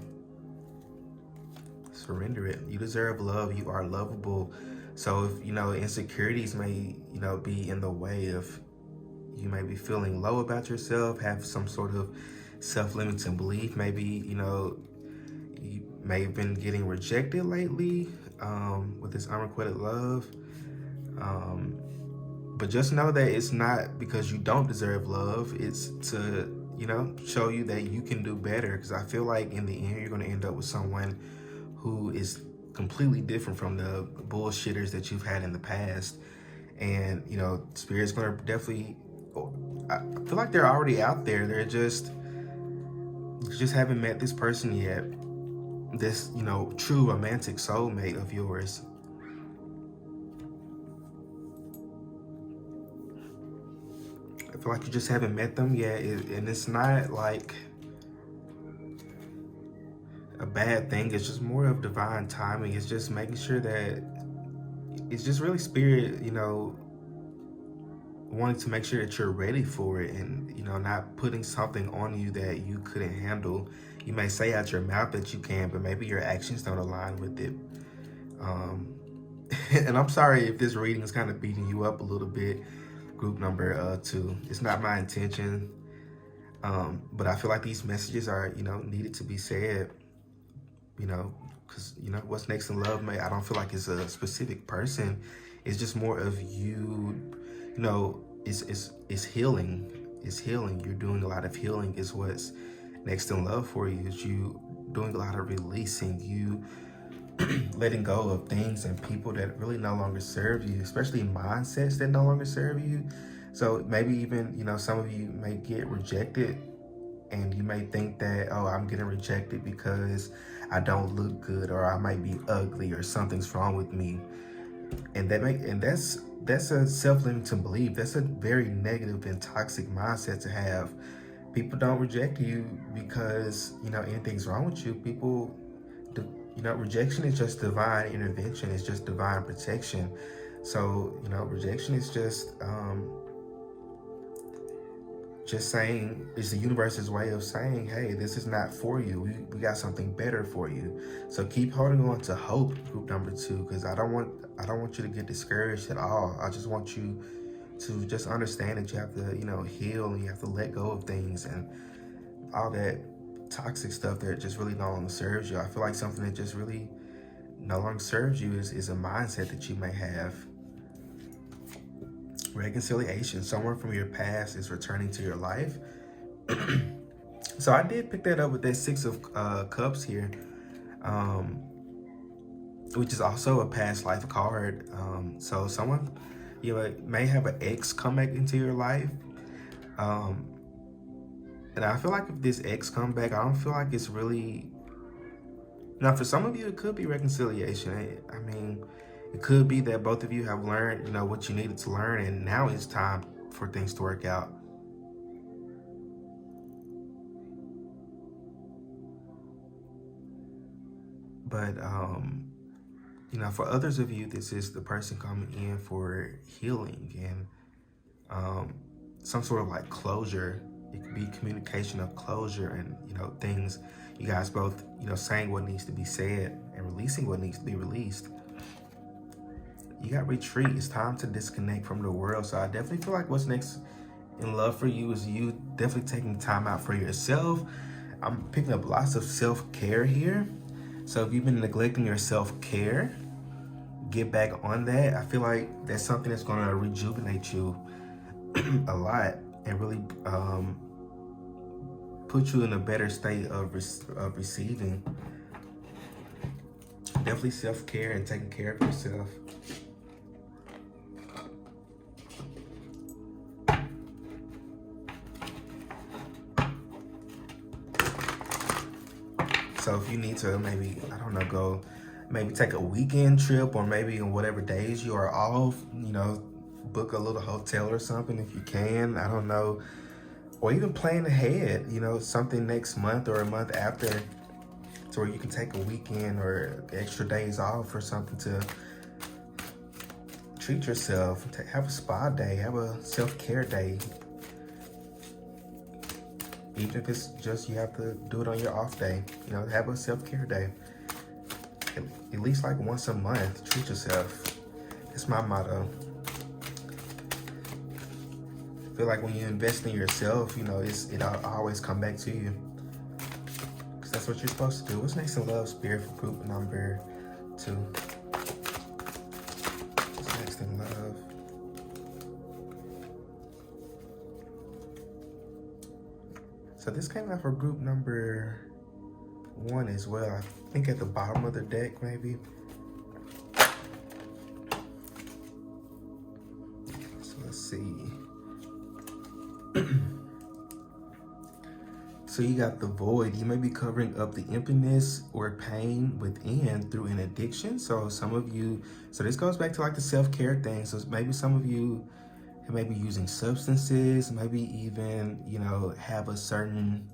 [SPEAKER 1] Surrender it. You deserve love. You are lovable. So if, you know, insecurities may, you know, be in the way of, you may be feeling low about yourself, have some sort of self-limiting belief. Maybe, you know, you may have been getting rejected lately with this unrequited love. But just know that it's not because you don't deserve love. It's to, you know, show you that you can do better. Because I feel like in the end, you're going to end up with someone who is completely different from the bullshitters that you've had in the past. And, you know, Spirit's going to definitely, I feel like they're already out there. They're just, you just haven't met this person yet. This, you know, true romantic soulmate of yours. I feel like you just haven't met them yet. And it's not like a bad thing. It's just more of divine timing. It's just making sure that it's just really Spirit, you know, wanting to make sure that you're ready for it, and, you know, not putting something on you that you couldn't handle. You may say out your mouth that you can, but maybe your actions don't align with it. And I'm sorry if this reading is kind of beating you up a little bit, group number 2. It's not my intention, but I feel like these messages are, you know, needed to be said, you know, because, you know, what's next in love, I don't feel like it's a specific person. It's just more of you, you know, it's healing. It's healing. You're doing a lot of healing is what's next in love for you. Is you doing a lot of releasing, you letting go of things and people that really no longer serve you, especially mindsets that no longer serve you. So maybe even, you know, some of you may get rejected, and you may think that, oh, I'm getting rejected because I don't look good, or I might be ugly, or something's wrong with me. And that's a self-limiting belief. That's a very negative and toxic mindset to have. People don't reject you because, you know, anything's wrong with you. People, you know, rejection is just divine intervention. It's just divine protection. So, you know, rejection is just saying, it's the universe's way of saying, hey, this is not for you. We got something better for you. So keep holding on to hope, group number 2, because I don't want you to get discouraged at all. I just want you to just understand that you have to, you know, heal, and you have to let go of things and all that toxic stuff that just really no longer serves you. I feel like something that just really no longer serves you is a mindset that you may have. Reconciliation. Someone from your past is returning to your life. So I did pick that up with that 6 of Cups here, which is also a past life card. So someone, you know, may have an ex come back into your life. And I feel like if this ex come back, I don't feel like it's really, now for some of you, it could be reconciliation. I mean, it could be that both of you have learned, you know, what you needed to learn, and now it's time for things to work out. But You know, for others of you, this is the person coming in for healing and some sort of like closure. It could be communication of closure and, you know, things you guys both, you know, saying what needs to be said and releasing what needs to be released. You got retreat. It's time to disconnect from the world. So I definitely feel like what's next in love for you is you definitely taking time out for yourself. I'm picking up lots of self-care here. So if you've been neglecting your self-care, get back on that. I feel like that's something that's going to rejuvenate you a lot and really put you in a better state of receiving. Definitely self-care and taking care of yourself. So if you need to maybe, I don't know, go maybe take a weekend trip, or maybe on whatever days you are off, you know, book a little hotel or something if you can, I don't know. Or even plan ahead, you know, something next month or a month after, to where you can take a weekend or extra days off or something to treat yourself, have a spa day, have a self-care day. Even if it's just you have to do it on your off day, you know, have a self-care day. At least like once a month, treat yourself. That's my motto. I feel like when you invest in yourself, you know, it'll always come back to you. Because that's what you're supposed to do. What's next in love, Spirit, for group number 2? What's next in love? So this came out for group number 1 as well. I think at the bottom of the deck, maybe. So let's see. So you got the void. You may be covering up the emptiness or pain within through an addiction. So some of you, so this goes back to like the self-care thing. So maybe some of you may be using substances, maybe even, you know, have a certain,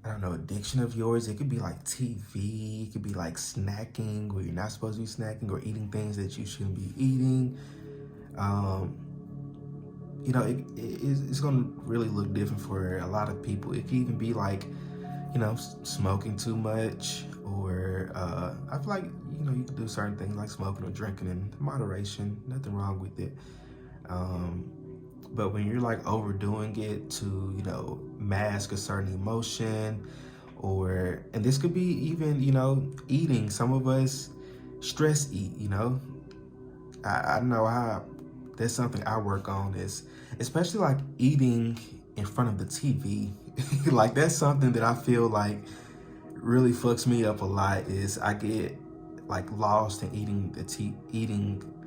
[SPEAKER 1] I don't know, addiction of yours. It could be like TV, it could be like snacking where you're not supposed to be snacking, or eating things that you shouldn't be eating. You know, it's gonna really look different for a lot of people. It could even be like, you know, smoking too much, or I feel like, you know, you could do certain things like smoking or drinking in moderation, nothing wrong with it. But when you're like overdoing it to, you know, mask a certain emotion, or, and this could be even, you know, eating. Some of us stress eat, you know. I know that's something I work on, is especially like eating in front of the TV. Like that's something that I feel like really fucks me up a lot, is I get like lost in eating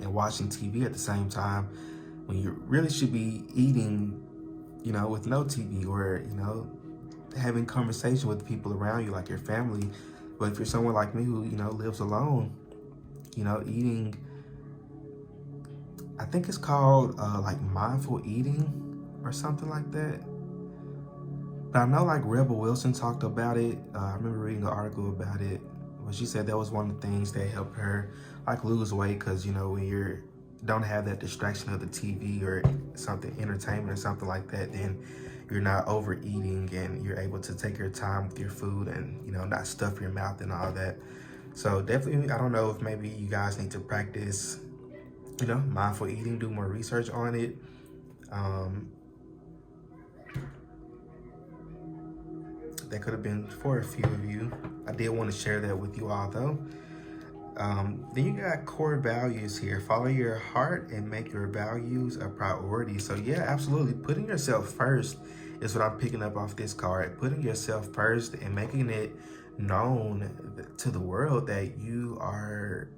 [SPEAKER 1] and watching TV at the same time, when you really should be eating, you know, with no TV, or, you know, having conversation with people around you, like your family. But if you're someone like me who, you know, lives alone, you know, eating, I think it's called like mindful eating or something like that. But I know like Rebel Wilson talked about it. I remember reading an article about it, but she said that was one of the things that helped her like lose weight, because, you know, when you're don't have that distraction of the TV or something, entertainment or something like that, then you're not overeating and you're able to take your time with your food and, you know, not stuff your mouth and all that. So definitely, I don't know if maybe you guys need to practice, you know, mindful eating, do more research on it. That could have been for a few of you. I did want to share that with you all though. Then you got core values here. Follow your heart and make your values a priority. So yeah, absolutely. Putting yourself first is what I'm picking up off this card. Putting yourself first and making it known to the world that you are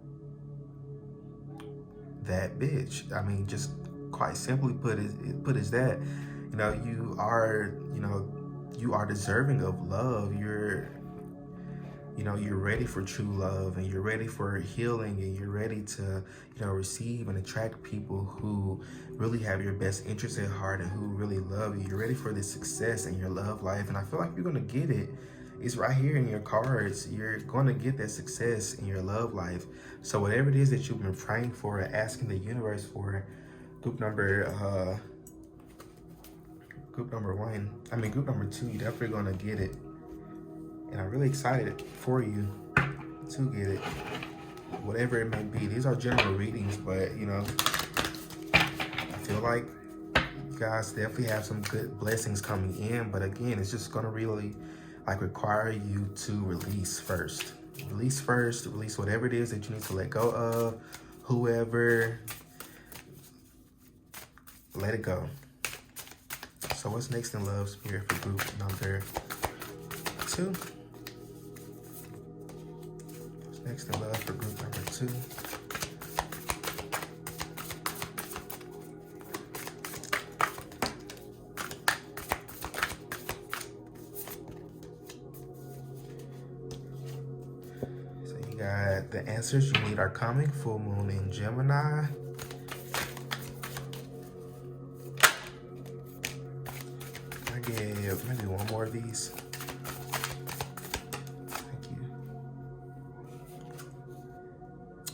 [SPEAKER 1] that bitch. I mean, just quite simply put as that, you know, you are deserving of love. You know, you're ready for true love, and you're ready for healing, and you're ready to, you know, receive and attract people who really have your best interests at heart and who really love you. You're ready for this success in your love life, and I feel like you're gonna get it it's right here in your cards. You're going to get that success in your love life. So whatever it is that you've been praying for, asking the universe for, group number 1, group number 2, you're definitely going to get it. And I'm really excited for you to get it, whatever it may be. These are general readings, but you know, I feel like you guys definitely have some good blessings coming in. But again, it's just going to really require you to release first. Release whatever it is that you need to let go of, whoever, let it go. So what's next in love, Spirit, for group number 2? What's next in love for group number 2? So you got the answers you need are coming. Full moon in Gemini. I give maybe one more of these. Thank you.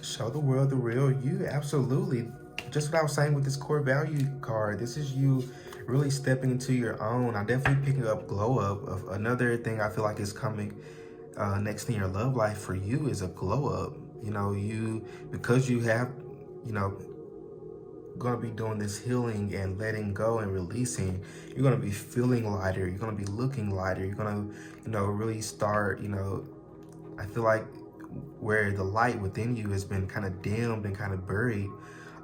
[SPEAKER 1] Show the world the real you. Absolutely. Just what I was saying with this core value card. This is you really stepping into your own. I'm definitely picking up glow up. Of another thing I feel like is coming next in your love life for you is a glow up. You know, because you have, you know, going to be doing this healing and letting go and releasing, you're going to be feeling lighter. You're going to be looking lighter. You're going to, you know, really start, you know, I feel like where the light within you has been kind of dimmed and kind of buried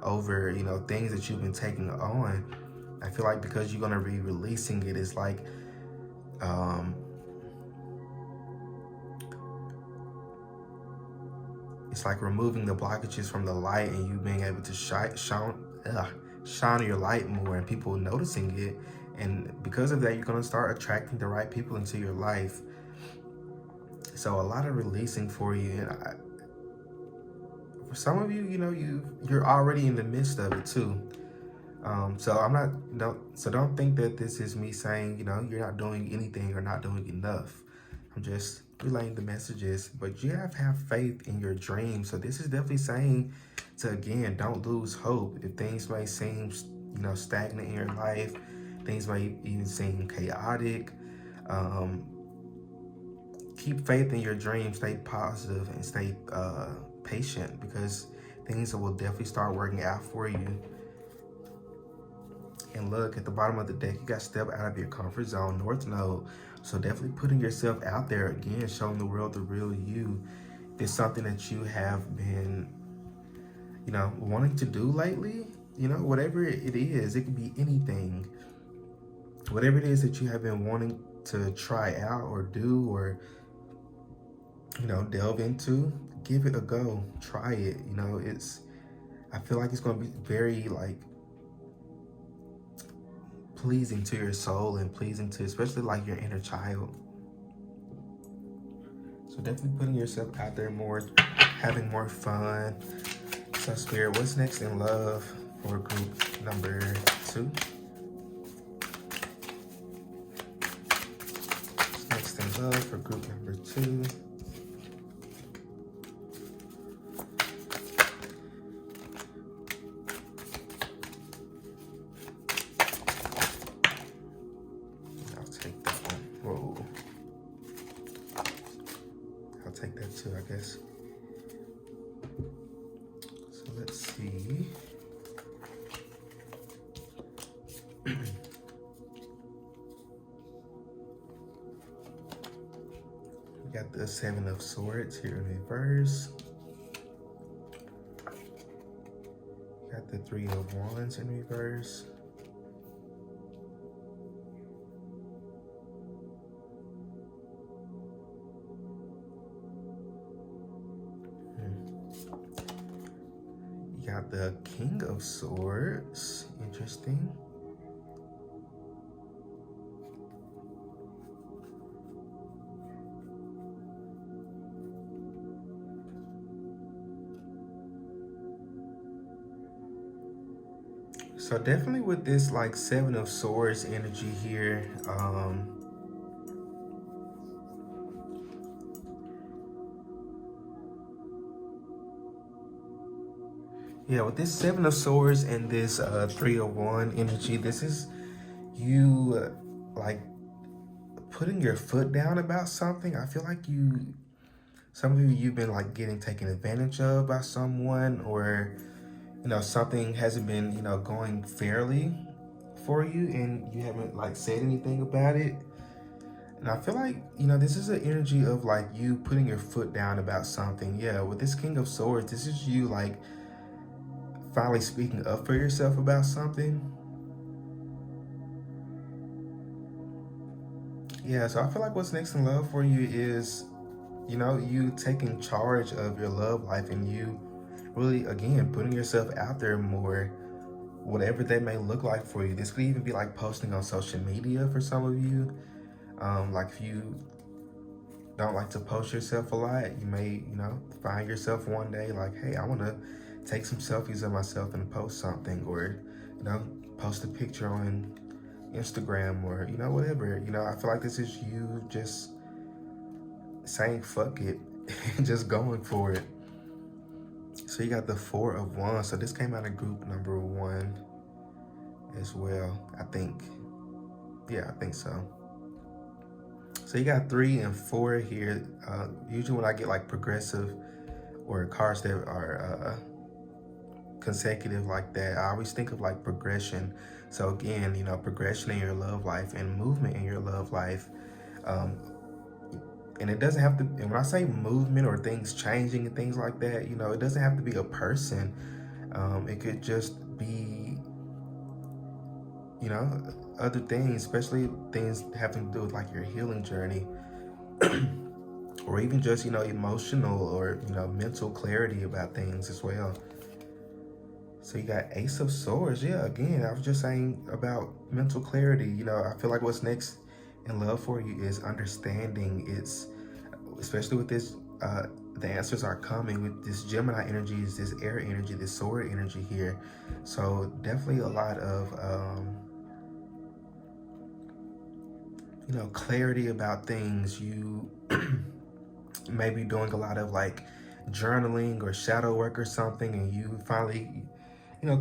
[SPEAKER 1] over, you know, things that you've been taking on. I feel like because you're going to be releasing it, it's like, it's like removing the blockages from the light and you being able to shine your light more and people noticing it. And because of that, you're going to start attracting the right people into your life. So a lot of releasing for you. And for some of you, you know, you're already in the midst of it too. So don't think that this is me saying, you know, you're not doing anything or not doing enough. I'm just relaying the messages, but you have to have faith in your dreams. So this is definitely saying to, again, don't lose hope. If things may seem, you know, stagnant in your life, things may even seem chaotic, keep faith in your dreams, stay positive and stay patient, because things will definitely start working out for you. And look, at the bottom of the deck, you got to step out of your comfort zone, North Node. So definitely putting yourself out there, again, showing the world the real you. There's something that you have been, you know, wanting to do lately, you know, whatever it is, it could be anything. Whatever it is that you have been wanting to try out or do or, you know, delve into, give it a go, try it. You know, I feel like it's going to be very, like, pleasing to your soul and pleasing to especially like your inner child. So definitely putting yourself out there more, having more fun. So Spirit, what's next in love for group number 2? What's next in love for group number 2? Take that too, I guess. So let's see. We got the 7 of Swords here in reverse. Got the 3 of Wands in reverse. Got the King of Swords. Interesting. So definitely with this like 7 of Swords energy here, Yeah, with this Seven of Swords and this Three of One energy, this is you like putting your foot down about something. I feel like some of you've been like getting taken advantage of by someone, or something hasn't been going fairly for you, and you haven't like said anything about it. And I feel like this is an energy of like you putting your foot down about something. Yeah, with this King of Swords, this is you like finally speaking up for yourself about something. Yeah, so I feel like what's next in love for you is you taking charge of your love life, and you really, again, putting yourself out there more, whatever that may look like for you. This could even be like posting on social media for some of you. Like if you don't like to post yourself a lot, you may, find yourself one day like, hey, I want to take some selfies of myself and post something, or, post a picture on Instagram, or, whatever. I feel like this is you just saying fuck it and just going for it. So you got the Four of Wands. So this came out of group number 1 as well, I think. Yeah, I think so. So you got 3 and 4 here. Usually when I get like progressive or cards that are consecutive like that, I always think of like progression. So again, progression in your love life and movement in your love life. And it doesn't have to, and when I say movement or things changing and things like that, it doesn't have to be a person. It could just be, other things, especially things having to do with like your healing journey, or even just, emotional or, mental clarity about things as well. So you got Ace of Swords. Yeah, again, I was just saying about mental clarity. I feel like what's next in love for you is understanding. It's, especially with this, the answers are coming with this Gemini energy, is this air energy, this sword energy here. So definitely a lot of, clarity about things. You may be doing a lot of like journaling or shadow work or something, and you finally,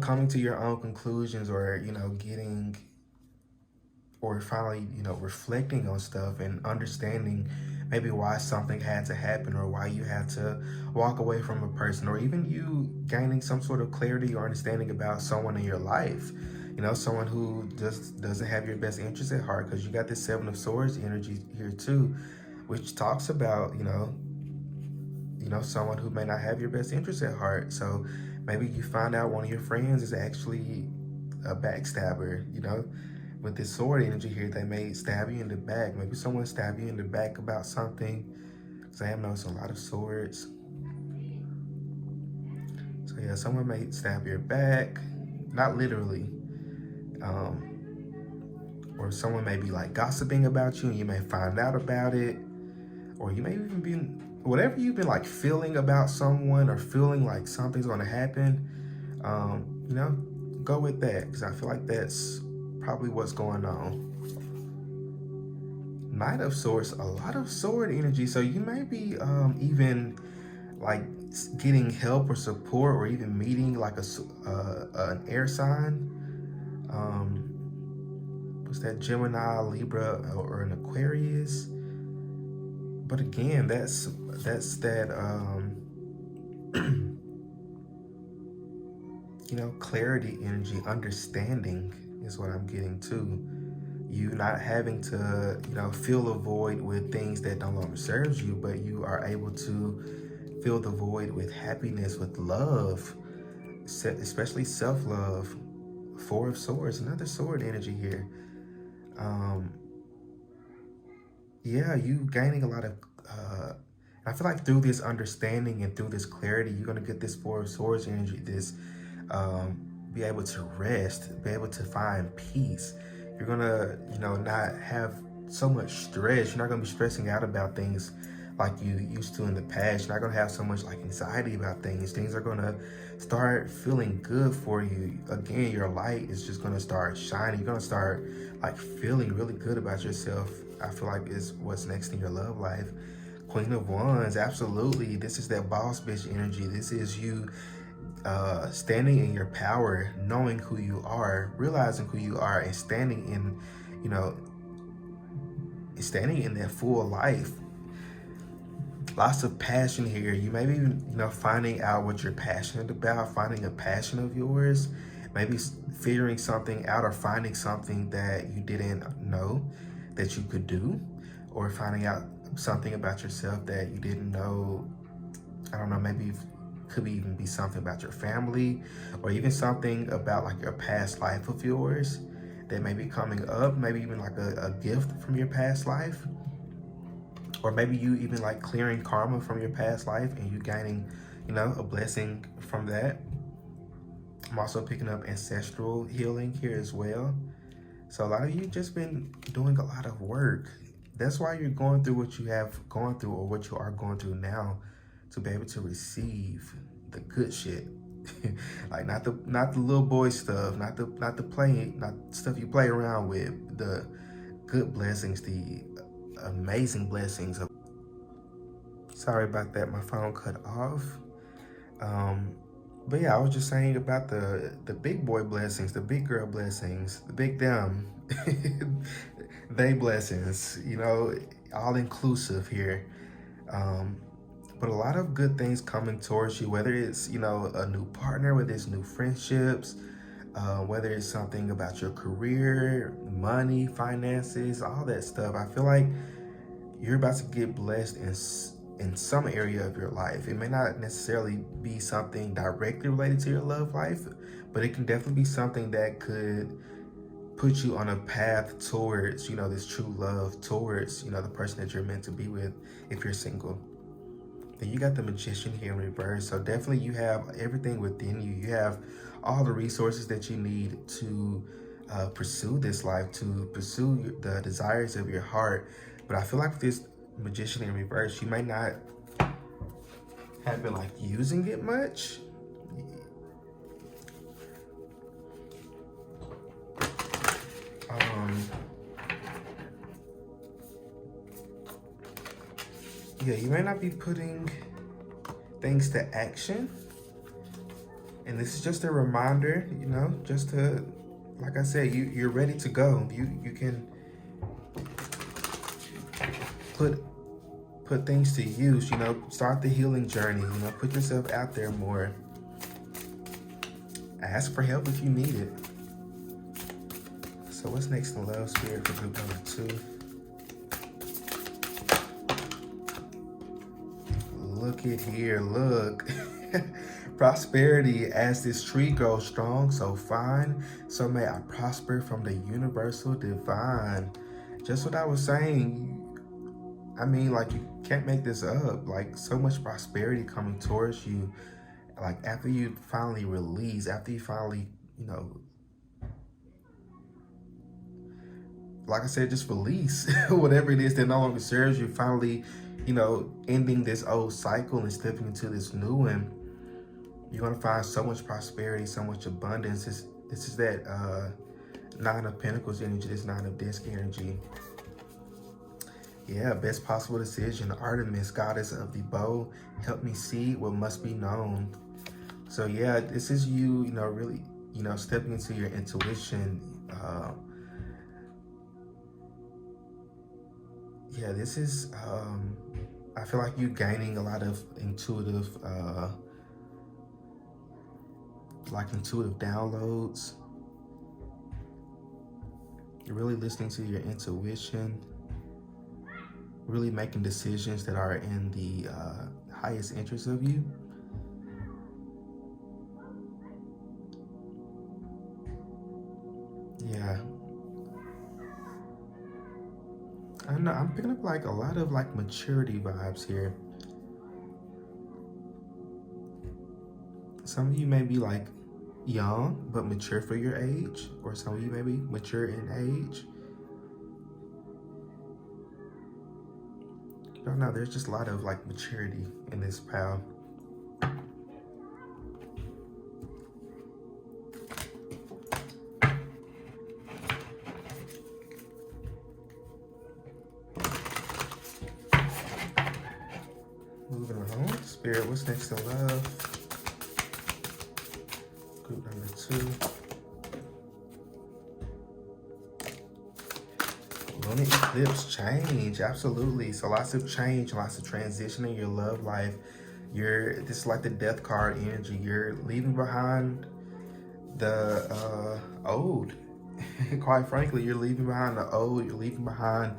[SPEAKER 1] coming to your own conclusions, or, getting, or finally, reflecting on stuff and understanding maybe why something had to happen, or why you had to walk away from a person, or even you gaining some sort of clarity or understanding about someone in your life. Someone who just doesn't have your best interest at heart, because you got this Seven of Swords energy here too, which talks about, someone who may not have your best interest at heart. So maybe you find out one of your friends is actually a backstabber, with this sword energy here. They may stab you in the back. Maybe someone stabbed you in the back about something, because I have noticed a lot of swords. So yeah, someone may stab your back, not literally, or someone may be like gossiping about you, and you may find out about it, or you may even be, whatever you've been like feeling about someone, or feeling like something's going to happen, go with that, because I feel like that's probably what's going on. Knight of Swords, a lot of sword energy. So you may be even like getting help or support, or even meeting like an air sign. What's that? Gemini, Libra, or an Aquarius. But again, that's that clarity energy, understanding is what I'm getting to. You not having to, fill a void with things that no longer serves you, but you are able to fill the void with happiness, with love, especially self-love. Four of Swords, another sword energy here. Yeah, you gaining a lot of, I feel like through this understanding and through this clarity, you're going to get this Four of Swords energy, this, be able to rest, be able to find peace. You're going to, not have so much stress. You're not going to be stressing out about things like you used to in the past. You're not going to have so much like anxiety about things. Things are going to start feeling good for you. Again, your light is just going to start shining. You're going to start like feeling really good about yourself. I feel like is what's next in your love life. Queen of Wands, absolutely. This is that boss bitch energy. This is you standing in your power, knowing who you are, realizing who you are, and standing in, you know, standing in that full life. Lots of passion here. You may be, you know, finding out what you're passionate about, finding a passion of yours, maybe figuring something out or finding something that you didn't know that you could do, or finding out something about yourself that you didn't know. I don't know, maybe could even be something about your family, or even something about like your past life of yours that may be coming up, maybe even like a gift from your past life. Or maybe you even like clearing karma from your past life and you gaining, you know, a blessing from that. I'm also picking up ancestral healing here as well. So a lot of you just been doing a lot of work. That's why you're going through what you have gone through, or what you are going through now, to be able to receive the good shit. Like not the little boy stuff, not stuff you play around with, the good blessings, the amazing blessings. Sorry about that, my phone cut off. But yeah, I was just saying about the big boy blessings, the big girl blessings, the big them, they blessings, you know, all inclusive here. But a lot of good things coming towards you, whether it's, you know, a new partner, whether it's new friendships, whether it's something about your career, money, finances, all that stuff. I feel like you're about to get blessed in some area of your life. It may not necessarily be something directly related to your love life, but it can definitely be something that could put you on a path towards, you know, this true love, towards, you know, the person that you're meant to be with if you're single. Then you got the Magician here in reverse. So definitely you have everything within you. You have all the resources that you need to pursue this life, to pursue the desires of your heart. But I feel like with this Magician in reverse, you may not have been like using it much. Yeah, you may not be putting things to action. And this is just a reminder, you know, just to, like I said, you're ready to go. You can put things to use, you know, start the healing journey, you know, put yourself out there more. Ask for help if you need it. So what's next in love, spirit, for group number 2? Look at here, look. Prosperity. As this tree grows strong, so fine, so may I prosper from the universal divine. Just what I was saying. I mean, like, you can't make this up. Like, so much prosperity coming towards you. Like, after you finally release, after you finally, you know, like I said, just release whatever it is that no longer serves you. Finally, you know, ending this old cycle and stepping into this new one. You're gonna find so much prosperity, so much abundance. This is that Nine of Pentacles energy, this Nine of Disc energy. Yeah, best possible decision. Artemis, goddess of the bow, help me see what must be known. So yeah, this is you, you know, really, you know, stepping into your intuition. Yeah, this is, I feel like you gaining a lot of intuitive, intuitive downloads. You're really listening to your intuition, really making decisions that are in the highest interest of you. Yeah. I don't know, I'm picking up like a lot of like maturity vibes here. Some of you may be like young, but mature for your age, or some of you may be mature in age. I don't know, there's just a lot of like maturity in this pile. Moving on, spirit, what's next in love? Lunar eclipse change, absolutely. So lots of change, lots of transition in your love life. This is like the death card energy. You're leaving behind the old. Quite frankly, you're leaving behind the old. You're leaving behind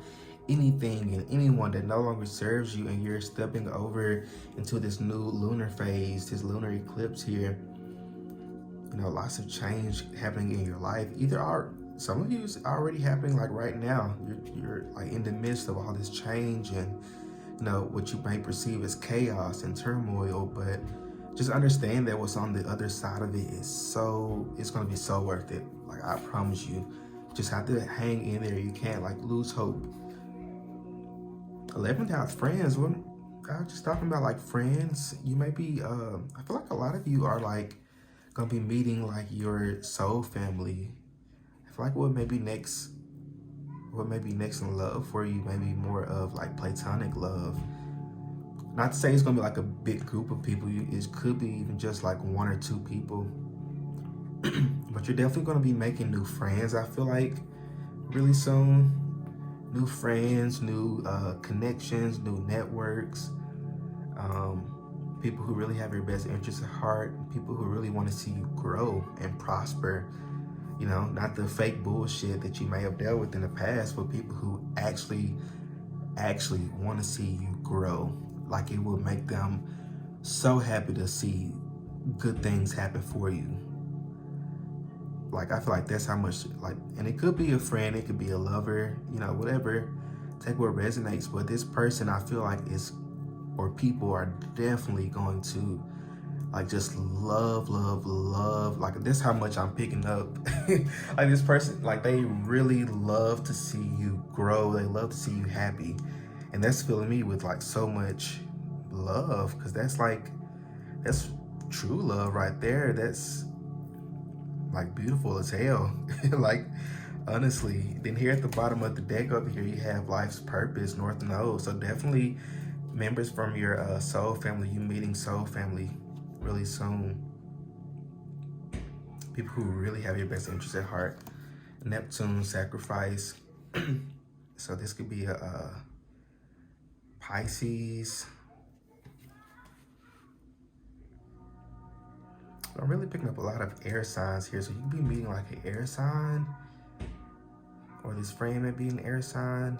[SPEAKER 1] anything and anyone that no longer serves you, and you're stepping over into this new lunar phase, this lunar eclipse here. You know, lots of change happening in your life. Some of you is already happening like right now. You're like in the midst of all this change and, you know, what you may perceive as chaos and turmoil, but just understand that what's on the other side of it it's going to be so worth it. Like, I promise you. Just have to hang in there. You can't like lose hope. 11th house, friends. Well, I was just talking about like friends. You may be, I feel like a lot of you are like going to be meeting like your soul family. I feel like what may be next in love for you, maybe more of like platonic love. Not to say it's gonna be like a big group of people. It could be even just like one or two people. But you're definitely gonna be making new friends, I feel like, really soon. New friends, new connections, new networks. People who really have your best interests at heart. People who really want to see you grow and prosper. You know, not the fake bullshit that you may have dealt with in the past, but people who actually want to see you grow. Like, it will make them so happy to see good things happen for you. Like, I feel like that's how much, like, and it could be a friend, it could be a lover, you know, whatever. Take what resonates. But this person, I feel like people are definitely going to like just love. Like, this how much I'm picking up. Like, this person, like, they really love to see you grow. They love to see you happy. And that's filling me with like so much love, because that's true love right there. That's like beautiful as hell. Like, honestly. Then here at the bottom of the deck over here, you have life's purpose, North Node. So definitely members from your soul family, you meeting soul family really soon. People who really have your best interests at heart. Neptune, sacrifice. So this could be a Pisces. I'm really picking up a lot of air signs here. So you can be meeting like an air sign, or this friend may be an air sign.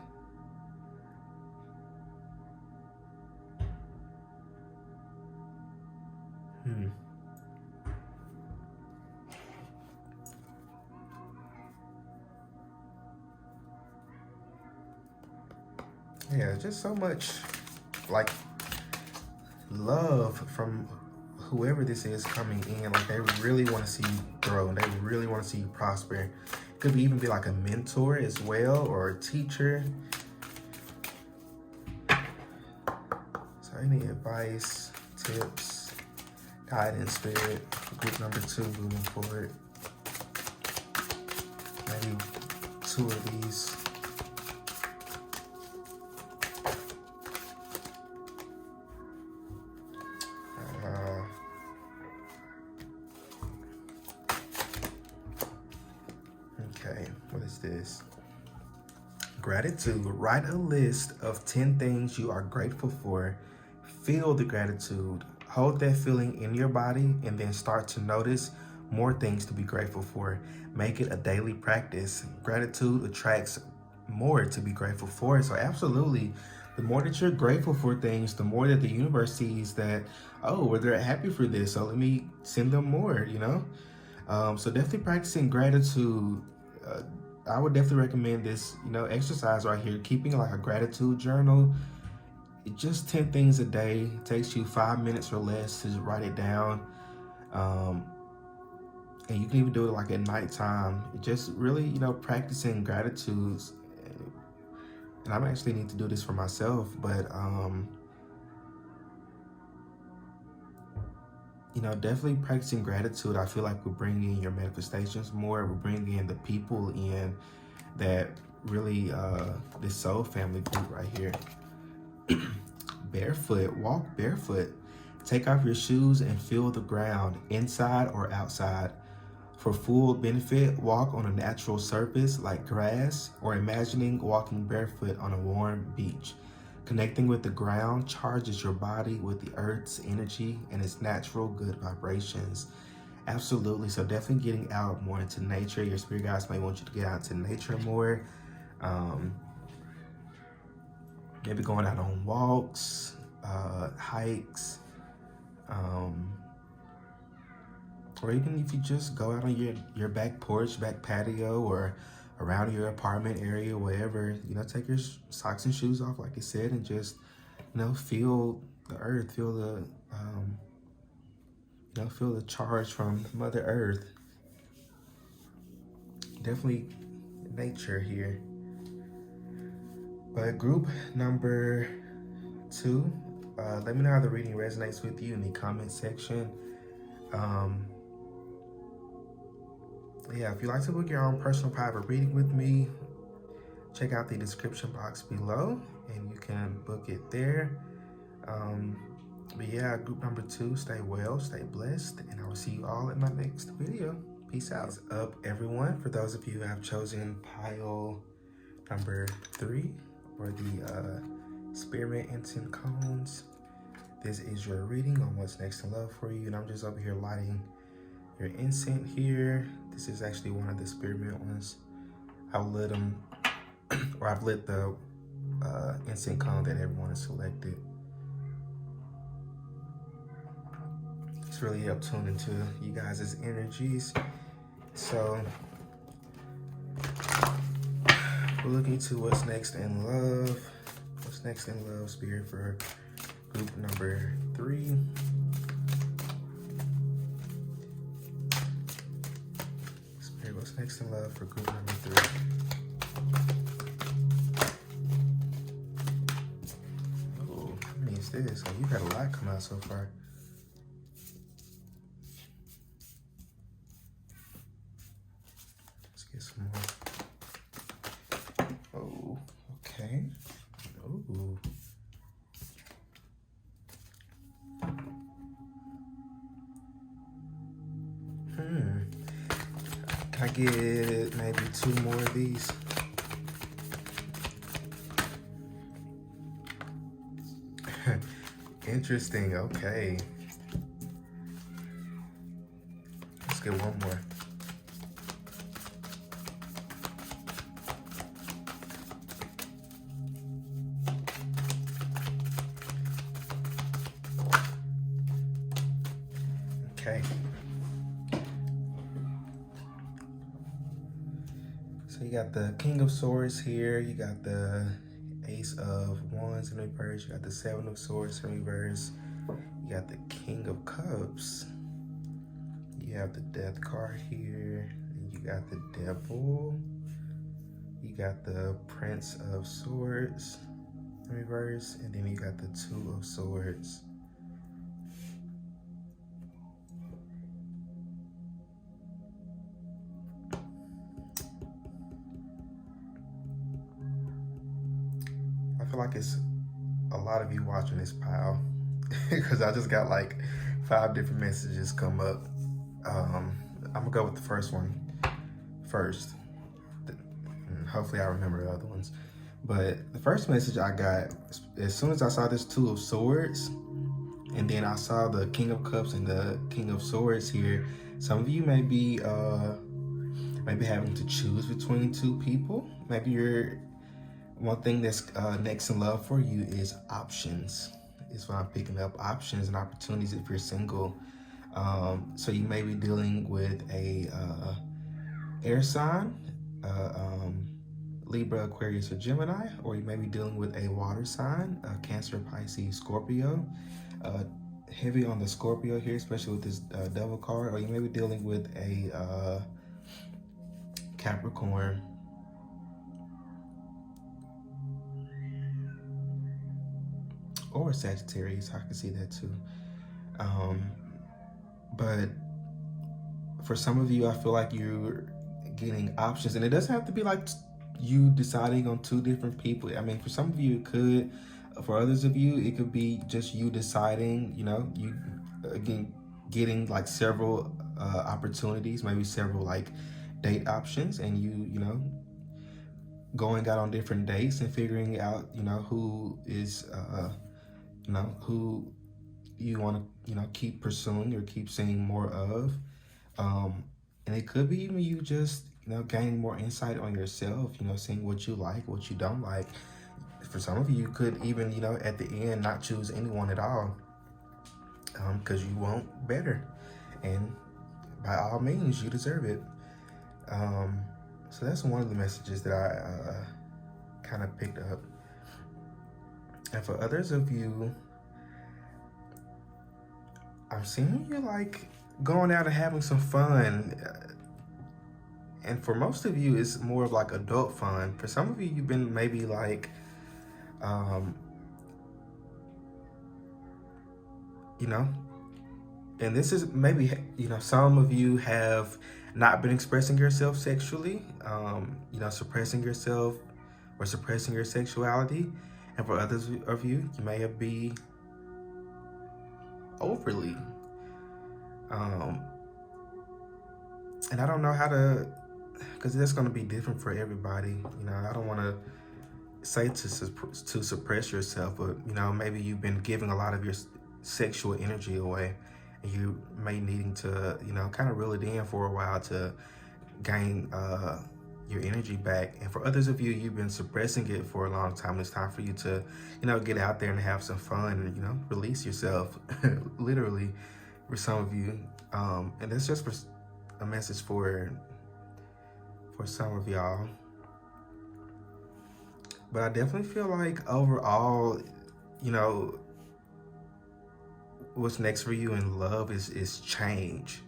[SPEAKER 1] Yeah, just so much like love from whoever this is coming in. Like, they really want to see you grow, and they really want to see you prosper. Could even be like a mentor as well, or a teacher. So any advice, tips, guidance, spirit for group number 2 moving forward? Maybe 2 of these. Okay, what is this? Gratitude. Write a list of 10 things you are grateful for. Feel the gratitude. Hold that feeling in your body, and then start to notice more things to be grateful for. Make it a daily practice. Gratitude attracts more to be grateful for. So absolutely, the more that you're grateful for things, the more that the universe sees that, oh, well, they're happy for this, so let me send them more, you know? So definitely practicing gratitude. I would definitely recommend this, you know, exercise right here. Keeping like a gratitude journal. Just 10 things a day. It takes you 5 minutes or less to write it down. And you can even do it like at nighttime. Just really, you know, practicing gratitudes. And I actually need to do this for myself, but you know, definitely practicing gratitude, I feel like will bring in your manifestations more. Will bring in the people in that really, this soul family group right here. Barefoot, walk barefoot. Take off your shoes and feel the ground, inside or outside. For full benefit, walk on a natural surface like grass, or imagining walking barefoot on a warm beach. Connecting with the ground charges your body with the earth's energy and its natural good vibrations. Absolutely. So definitely getting out more into nature. Your spirit guides may want you to get out into nature more. Maybe going out on walks, hikes, or even if you just go out on your back porch, back patio, or around your apartment area, wherever, take your socks and shoes off, like I said, and just, feel the earth, feel the charge from Mother Earth. Definitely nature here. But group number 2, let me know how the reading resonates with you in the comment section. Yeah, if you'd like to book your own personal private reading with me, check out the description box below and you can book it there. But yeah, group number 2, stay well, stay blessed, and I will see you all in my next video. Peace out. What's up, everyone? For those of you who have chosen pile number 3, or the spearmint incense cones, this is your reading on what's next in love for you. And I'm just over here lighting your incense here. This is actually one of the spearmint ones. I've lit them, or I've lit the incense cone that everyone has selected. It's really helped tune into you guys' energies. So we're looking to what's next in love. What's next in love, spirit, for group number 3. Spirit, what's next in love for group number 3? Oh, how many is this? Oh, you've had a lot come out so far. Let's get some more. Oh, okay. Oh. Can I get maybe 2 more of these? Interesting, okay. Let's get one more. Okay. So you got the King of Swords here. You got the Ace of Wands in reverse. You got the 7 of Swords in reverse. You got the King of Cups. You have the Death card here. And you got the Devil. You got the Prince of Swords in reverse. And then you got the 2 of Swords. I feel like it's a lot of you watching this pile because I just got like 5 different messages come up. I'm gonna go with the first one first. Hopefully I remember the other ones. But the first message I got, as soon as I saw this 2 of Swords, and then I saw the King of Cups and the King of Swords here, some of you may be having to choose between 2 people. Maybe you're one thing that's next in love for you is options. Is what I'm picking up, options and opportunities if you're single. So you may be dealing with a air sign, Libra, Aquarius, or Gemini, or you may be dealing with a water sign, Cancer, Pisces, Scorpio. Heavy on the Scorpio here, especially with this Devil card, or you may be dealing with a Capricorn. Or Sagittarius, I can see that too. But for some of you, I feel like you're getting options, and it doesn't have to be like you deciding on 2 different people. I mean, for some of you it could, for others of you it could be just you deciding, you again getting like several opportunities, maybe several like date options, and you know, going out on different dates and figuring out, you know, who is, you know, who you want to, you know, keep pursuing or keep seeing more of. And it could be even you just, you know, gaining more insight on yourself, you know, seeing what you like, what you don't like. For some of you, you could even, you know, at the end, not choose anyone at all, because you want better. And by all means, you deserve it. So that's one of the messages that I kind of picked up. And for others of you, I'm seeing you like going out and having some fun. And for most of you, it's more of like adult fun. For some of you, you've been maybe like, you know, and this is maybe, you know, some of you have not been expressing yourself sexually, you know, suppressing yourself or suppressing your sexuality. And for others of you, you may have been overly. And I don't know how to, because that's going to be different for everybody. You know, I don't want to say to suppress yourself, but, you know, maybe you've been giving a lot of your sexual energy away, and you may needing to, you know, kind of reel it in for a while to gain your energy back. And for others of you, you've been suppressing it for a long time. It's time for you to, you know, get out there and have some fun and, you know, release yourself, literally, for some of you. And that's just for a message for some of y'all. But I definitely feel like overall, you know, what's next for you in love is change.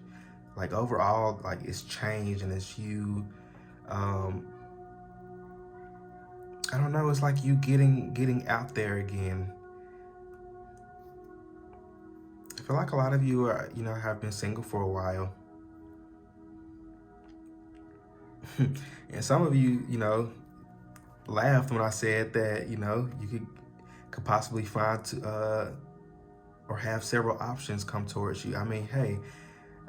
[SPEAKER 1] Like overall, like it's change, and it's you, I don't know, it's like you getting out there again. I feel like a lot of you are, you know, have been single for a while. And some of you, you know, laughed when I said that, you know, you could possibly find or have several options come towards you. I mean, hey,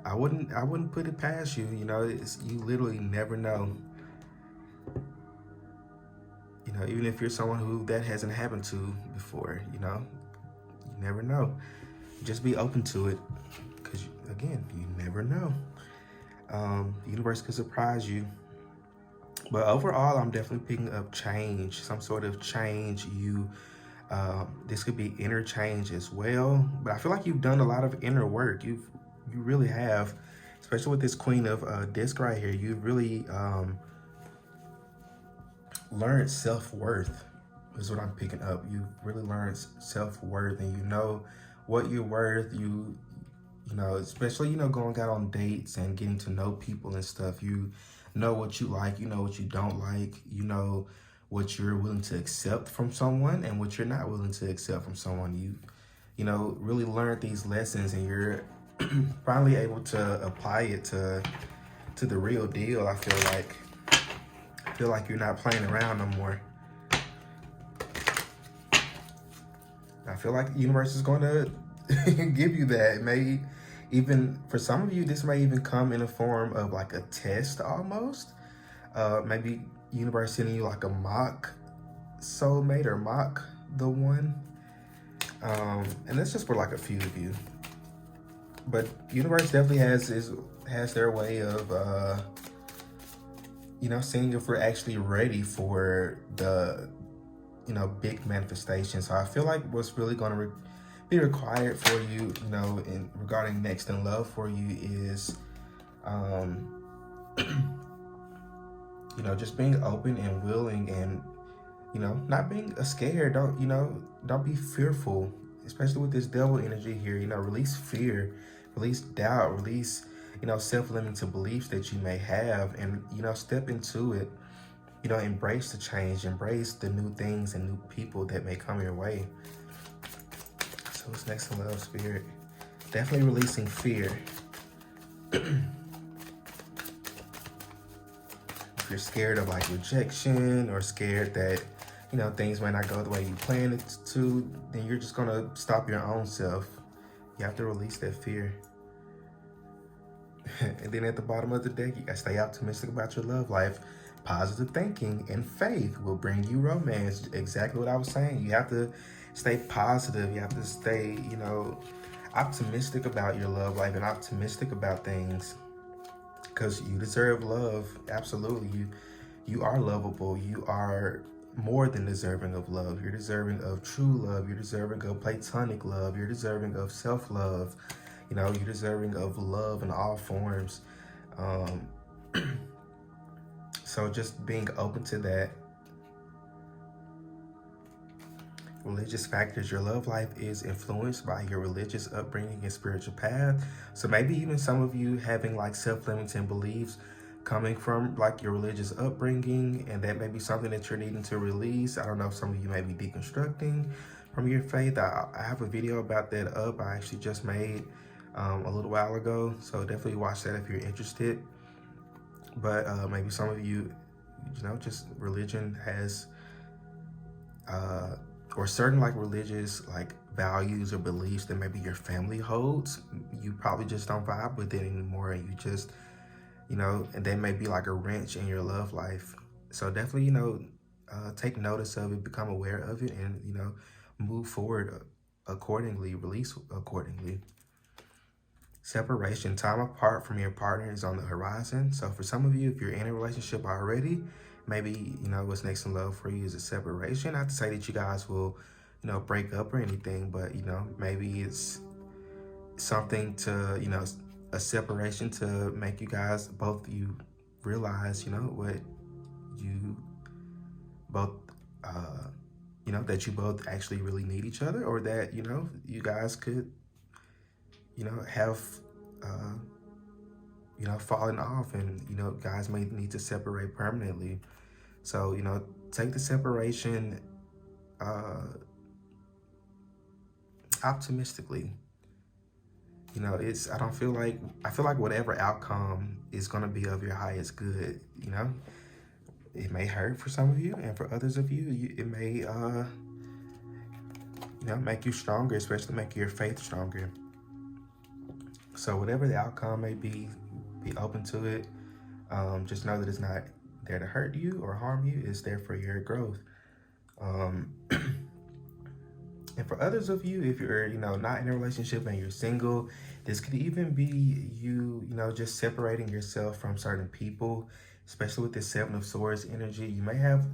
[SPEAKER 1] I wouldn't put it past you. You know, you literally never know. You know, even if you're someone who that hasn't happened to before, you know, you never know. Just be open to it, because again, you never know. The universe could surprise you. But overall, I'm definitely picking up change, some sort of change. This could be inner change as well. But I feel like you've done a lot of inner work. You really have, especially with this Queen of Disc right here. You've really learned self-worth is what I'm picking up. You've really learned self-worth, and you know what you're worth. You know, especially, you know, going out on dates and getting to know people and stuff. You know what you like, you know what you don't like, you know what you're willing to accept from someone and what you're not willing to accept from someone. You know, really learned these lessons, and you're finally able to apply it to the real deal. I feel like you're not playing around no more. I feel like the universe is going to give you that. It may even, for some of you, this may even come in a form of like a test almost. Maybe universe sending you like a mock soulmate or mock the one. And that's just for like a few of you. But universe definitely has their way of, you know, seeing if we're actually ready for the, you know, big manifestation. So I feel like what's really going to be required for you, you know, in regarding next in love for you is, you know, just being open and willing, and, you know, not being scared. Don't be fearful, especially with this devil energy here. You know, release fear, release doubt, release, you know, self-limiting beliefs that you may have, and, you know, step into it. You know, embrace the change, embrace the new things and new people that may come your way. So what's next in love, Spirit? Definitely releasing fear. If you're scared of like rejection, or scared that, you know, things might not go the way you planned it to, then you're just gonna stop your own self. You have to release that fear. And then at the bottom of the deck, you gotta stay optimistic about your love life. Positive thinking and faith will bring you romance. Exactly what I was saying. You have to stay positive. You have to stay, optimistic about your love life and optimistic about things, because you deserve love. Absolutely. You are lovable. You are more than deserving of love. You're deserving of true love. You're deserving of platonic love. You're deserving of self-love. You're deserving of love in all forms. So just being open to that. Religious factors. Your love life is influenced by your religious upbringing and spiritual path. So maybe even some of you having like self-limiting beliefs coming from like your religious upbringing, and that may be something that you're needing to release. I don't know if some of you may be deconstructing from your faith. I have a video about that up. I actually just made a little while ago, so definitely watch that if you're interested. But maybe some of you, just religion has or certain like religious like values or beliefs that maybe your family holds, you probably just don't vibe with it anymore, and you just and that may be like a wrench in your love life. So definitely take notice of it, become aware of it, and move forward accordingly, release accordingly. Separation. Time apart from your partner is on the horizon. So for some of you, if you're in a relationship already, maybe what's next in love for you is a separation. Not to say that you guys will break up or anything, but maybe it's something to a separation to make you guys both realize what you both that you both actually really need each other, or that you guys could have fallen off, and guys may need to separate permanently. So take the separation optimistically. I feel like whatever outcome is going to be of your highest good. It may hurt for some of you, and for others of you, it may make you stronger, especially make your faith stronger. So whatever the outcome may be open to it. Just know that it's not there to hurt you or harm you. It's there for your growth. And for others of you, if you're, not in a relationship and you're single, this could even be you, just separating yourself from certain people, especially with this 7 of Swords energy. You may have,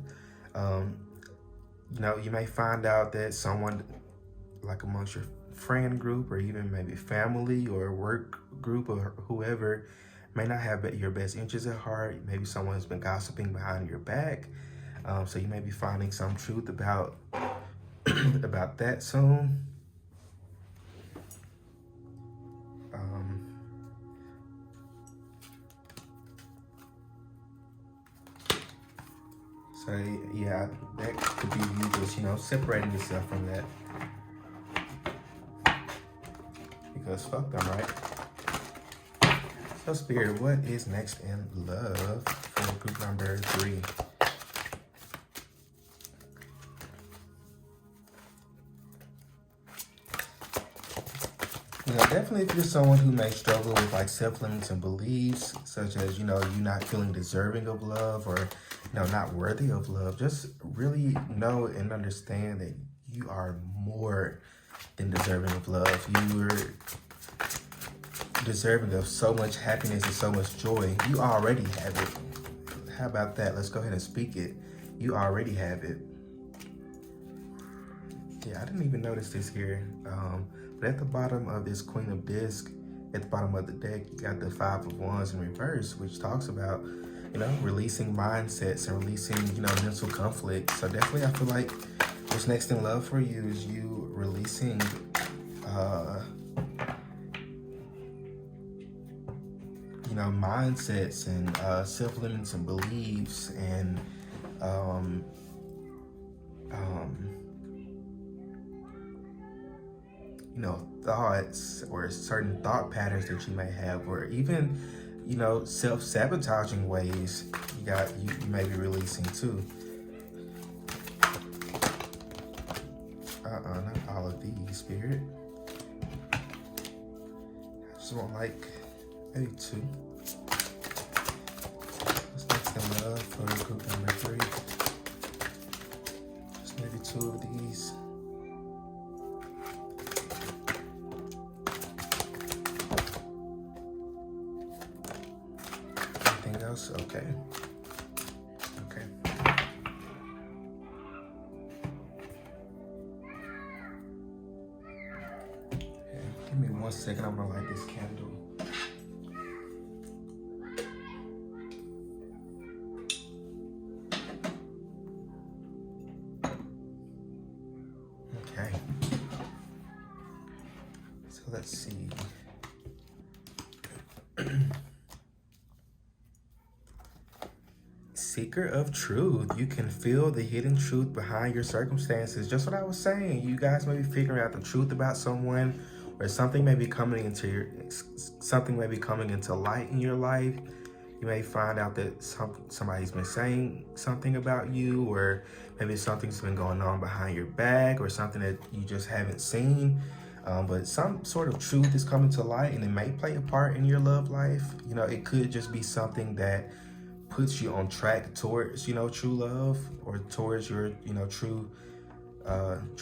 [SPEAKER 1] you may find out that someone like amongst your friend group, or even maybe family or work group or whoever, may not have your best interests at heart. Maybe someone's been gossiping behind your back. So you may be finding some truth about about that soon. So yeah, that could be you just, separating yourself from that. Because fuck them, right? So Spirit, what is next in love for group number 3? Definitely if you're someone who may struggle with like self-limiting beliefs, such as, you not feeling deserving of love, or, not worthy of love, just really know and understand that you are more than deserving of love. You are deserving of so much happiness and so much joy. You already have it. How about that? Let's go ahead and speak it. You already have it. Yeah, I didn't even notice this here. But at the bottom of this Queen of Discs, at the bottom of the deck, you got the 5 of Wands in reverse, which talks about, releasing mindsets and releasing, mental conflict. So definitely I feel like what's next in love for you is you releasing mindsets and self-limiting beliefs and thoughts or certain thought patterns that you may have, or even self-sabotaging ways you may be releasing too. Not all of these, Spirit. I just want like maybe 2. Let's next in love for group number 3. Just maybe 2 of these. Anything else? Okay. Okay. Give me 1 second. I'm gonna light this candle. Okay. So let's see. Seeker of truth. You can feel the hidden truth behind your circumstances. Just what I was saying. You guys may be figuring out the truth about someone, or something may be coming into light in your life. You may find out that somebody's been saying something about you, or maybe something's been going on behind your back, or something that you just haven't seen. But some sort of truth is coming to light, and it may play a part in your love life. You know, it could just be something that puts you on track towards, true love, or towards your, true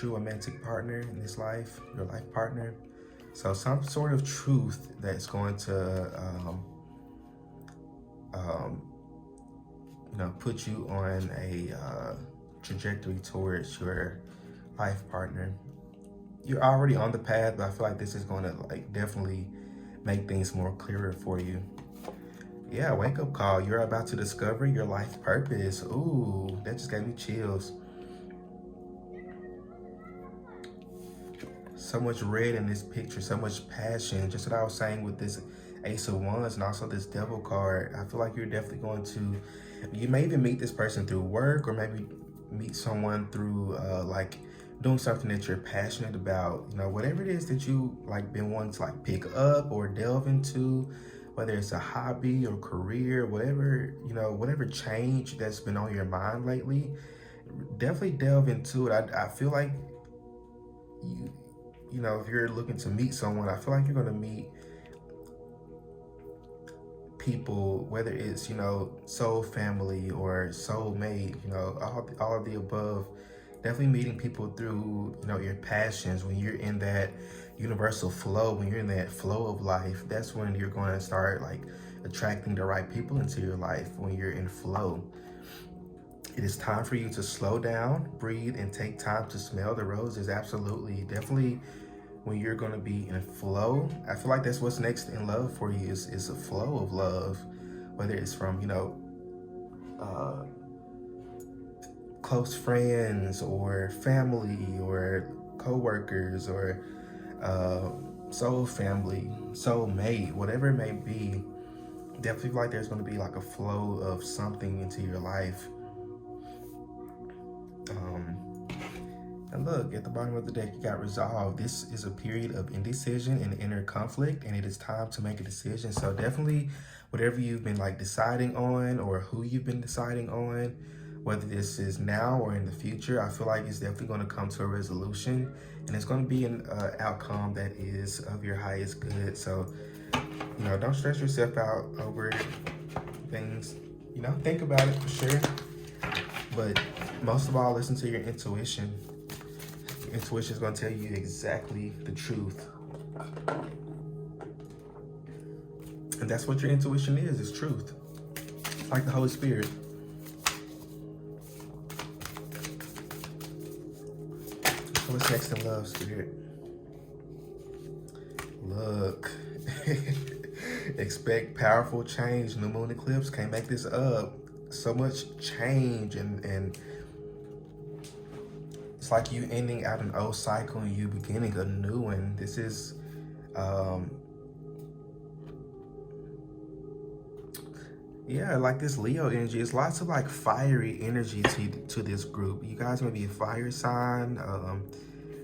[SPEAKER 1] romantic partner in this life, your life partner. So some sort of truth that's going to, put you on a trajectory towards your life partner. You're already on the path, but I feel like this is going to definitely make things more clearer for you. Yeah, wake up call. You're about to discover your life purpose. Ooh, that just gave me chills. So much red in this picture, so much passion. Just what I was saying with this Ace of Wands and also this Devil card. I feel like you're definitely going to, you may even meet this person through work, or maybe meet someone through doing something that you're passionate about. Whatever it is that you been wanting to pick up or delve into, whether it's a hobby or career, whatever, whatever change that's been on your mind lately, definitely delve into it. I feel like if you're looking to meet someone, I feel like you're going to meet people, whether it's, soul family or soulmate, all of the above. Definitely meeting people through, your passions. When you're in that universal flow, when you're in that flow of life, that's when you're going to start attracting the right people into your life. When you're in flow, it is time for you to slow down, breathe, and take time to smell the roses. Absolutely. Definitely when you're going to be in flow, I feel like that's what's next in love for you, is a flow of love, whether it's from, close friends or family or co-workers or soul family, soulmate, whatever it may be. Definitely feel like there's going to be a flow of something into your life. And look, at the bottom of the deck, you got resolve. This is a period of indecision and inner conflict, and it is time to make a decision. So definitely, whatever you've been deciding on, or who you've been deciding on, whether this is now or in the future, I feel like it's definitely going to come to a resolution, and it's going to be an outcome that is of your highest good. So, don't stress yourself out over things. Think about it for sure, but most of all, listen to your intuition. Your intuition is going to tell you exactly the truth. And that's what your intuition is truth. It's like the Holy Spirit. So what's next in love, Spirit? Look. Expect powerful change. New moon eclipse. Can't make this up. So much change, and it's like you ending out an old cycle and you beginning a new one. This is this Leo energy. It's lots of fiery energy to this group. You guys may be a fire sign,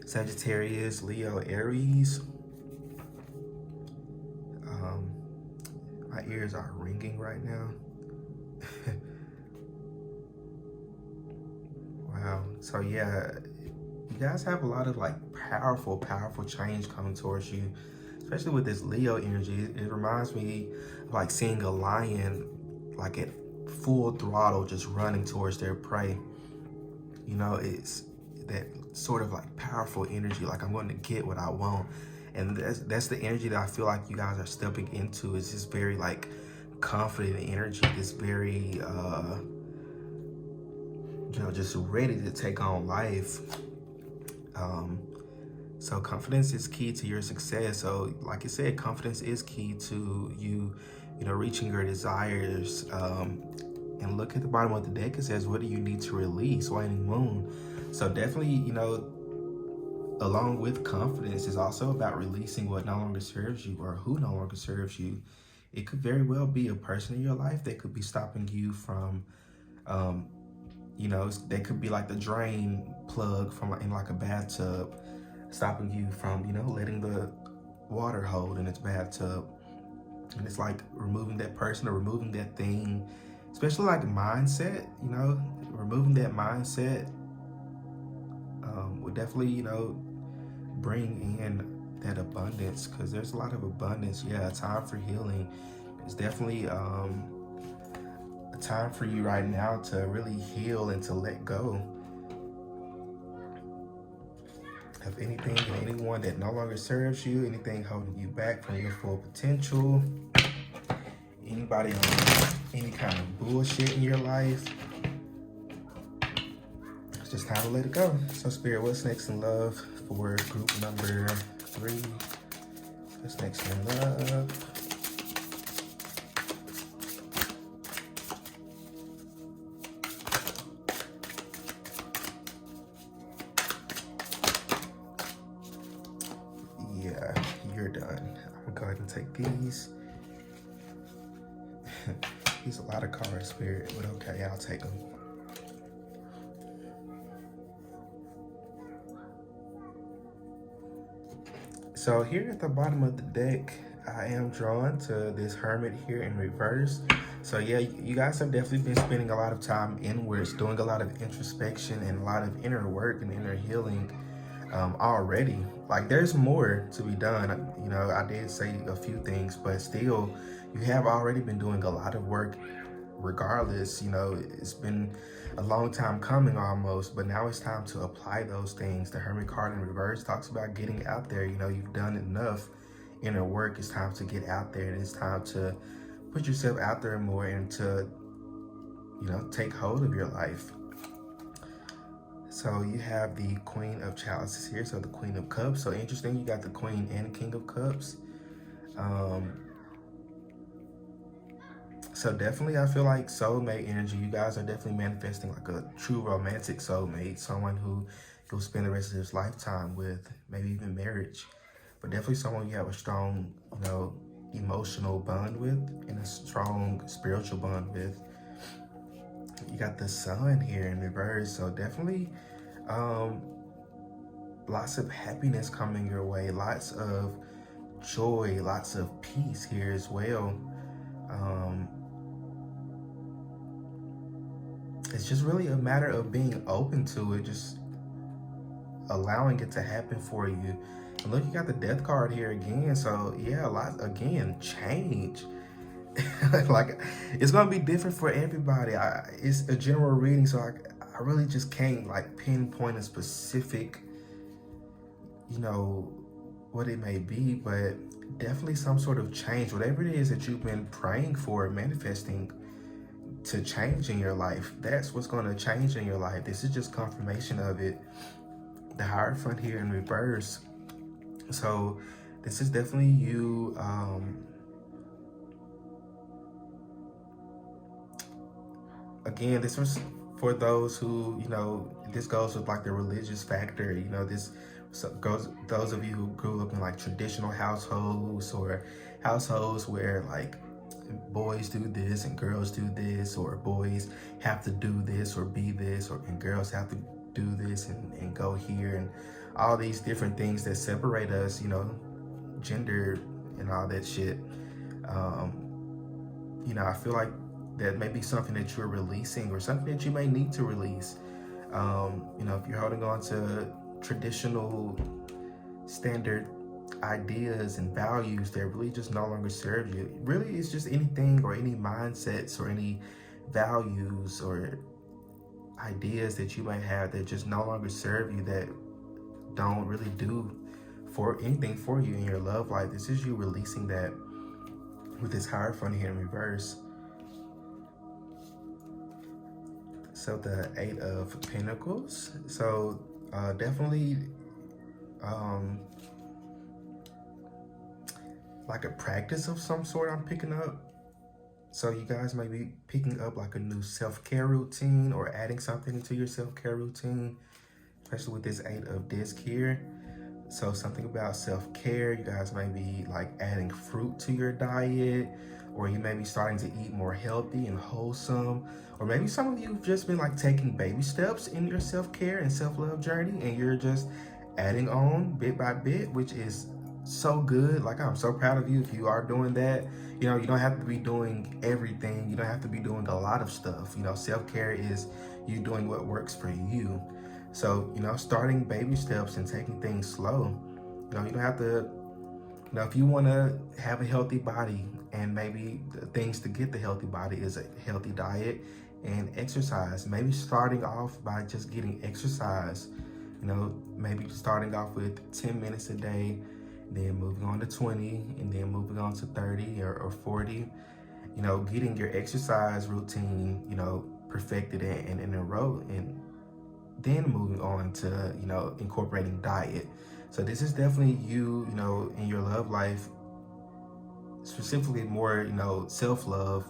[SPEAKER 1] Sagittarius, Leo, Aries. My ears are ringing right now. Wow. So yeah, you guys have a lot of powerful change coming towards you, especially with this Leo energy, it reminds me of like seeing a lion like at full throttle just running towards their prey. You know, it's that sort of like powerful energy, like I'm going to get what I want. And that's the energy that I feel like you guys are stepping into. It's just very like confident energy, this very you know, just ready to take on life. So confidence is key to your success. So like I said, confidence is key to you know, reaching your desires. And look at the bottom of the deck, it says, what do you need to release? Waning moon. So definitely, you know, along with confidence is also about releasing what no longer serves you or who no longer serves you. It could very well be a person in your life that could be stopping you from, you know, they could be like the drain plug from in like a bathtub, stopping you from, you know, letting the water hold in its bathtub. And it's like removing that person or removing that thing, especially like mindset, you know, removing that mindset would definitely, you know, bring in that abundance, because there's a lot of abundance. Yeah, time for healing. It's definitely a time for you right now to really heal and to let go of anything and anyone that no longer serves you, anything holding you back from your full potential, anybody on any kind of bullshit in your life. It's just time to let it go. So Spirit, what's next in love for group number 3? What's next in love? Yeah, you're done. I'm gonna go ahead and take these. These a lot of cards, Spirit, but okay, I'll take them. So here at the bottom of the deck, I am drawn to this Hermit here in reverse. So yeah, you guys have definitely been spending a lot of time inwards, doing a lot of introspection and a lot of inner work and inner healing already. Like there's more to be done. You know, I did say a few things, but still, you have already been doing a lot of work regardless. You know, it's been a long time coming almost, but now it's time to apply those things. The Hermit card in reverse talks about getting out there. You know, you've done enough inner work. It's time to get out there, and it's time to put yourself out there more and to, you know, take hold of your life. So you have the Queen of Chalices here, so the Queen of Cups. So interesting, you got the Queen and King of Cups. So definitely, I feel like soulmate energy. You guys are definitely manifesting like a true romantic soulmate, someone who you'll spend the rest of his lifetime with, maybe even marriage. But definitely someone you have a strong, you know, emotional bond with and a strong spiritual bond with. You got the Sun here in reverse, so definitely lots of happiness coming your way, lots of joy, lots of peace here as well. It's just really a matter of being open to it, just allowing it to happen for you. And look, you got the Death card here again. So yeah, a lot, again, change. Like, it's gonna be different for everybody. It's a general reading, so I really just can't like pinpoint a specific, you know, what it may be, but definitely some sort of change. Whatever it is that you've been praying for, manifesting to change in your life, that's what's going to change in your life. This is just confirmation of it. The Hierophant here in reverse. So this is definitely you again, this was for those who, you know, this goes with like the religious factor. You know, this goes those of you who grew up in like traditional households or households where like boys do this and girls do this, or boys have to do this or be this, and girls have to do this and go here, and all these different things that separate us, you know, gender and all that shit. You know, I feel like that may be something that you're releasing or something that you may need to release. You know, if you're holding on to traditional standard ideas and values that really just no longer serve you. Really, it's just anything or any mindsets or any values or ideas that you might have that just no longer serve you, that don't really do for anything for you in your love life. This is you releasing that with this Hierophant here in reverse. So the Eight of Pentacles. So definitely like a practice of some sort I'm picking up. So you guys might be picking up like a new self-care routine or adding something into your self-care routine, especially with this Eight of Disc here. So something about self-care, you guys might be like adding fruit to your diet, or you may be starting to eat more healthy and wholesome, or maybe some of you have just been like taking baby steps in your self-care and self-love journey, and you're just adding on bit by bit, which is so good. Like, I'm so proud of you if you are doing that. You know, you don't have to be doing everything. You don't have to be doing a lot of stuff. You know, self-care is you doing what works for you. So, you know, starting baby steps and taking things slow. You know, you don't have to, you know, if you want to have a healthy body, and maybe the things to get the healthy body is a healthy diet and exercise. Maybe starting off by just getting exercise. You know, maybe starting off with 10 minutes a day, then moving on to 20, and then moving on to 30 or 40. You know, getting your exercise routine, you know, perfected and in a row, and then moving on to, you know, incorporating diet. So this is definitely you, you know, in your love life, specifically more, you know, self-love,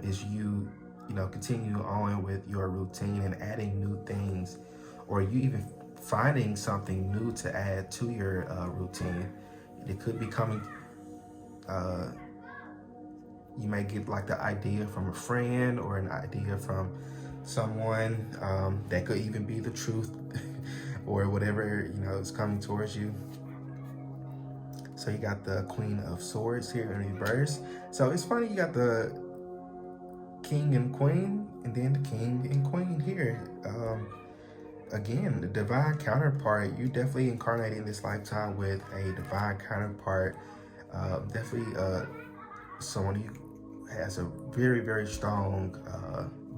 [SPEAKER 1] is you, you know, continue on with your routine and adding new things, or you even finding something new to add to your routine. It could be coming, you may get like the idea from a friend or an idea from someone that could even be the truth or whatever, you know, is coming towards you. So you got the Queen of Swords here in reverse. So it's funny, you got the King and Queen, and then the King and Queen here. Again, the divine counterpart. You definitely incarnated in this lifetime with a divine counterpart. Definitely someone who has a very, very strong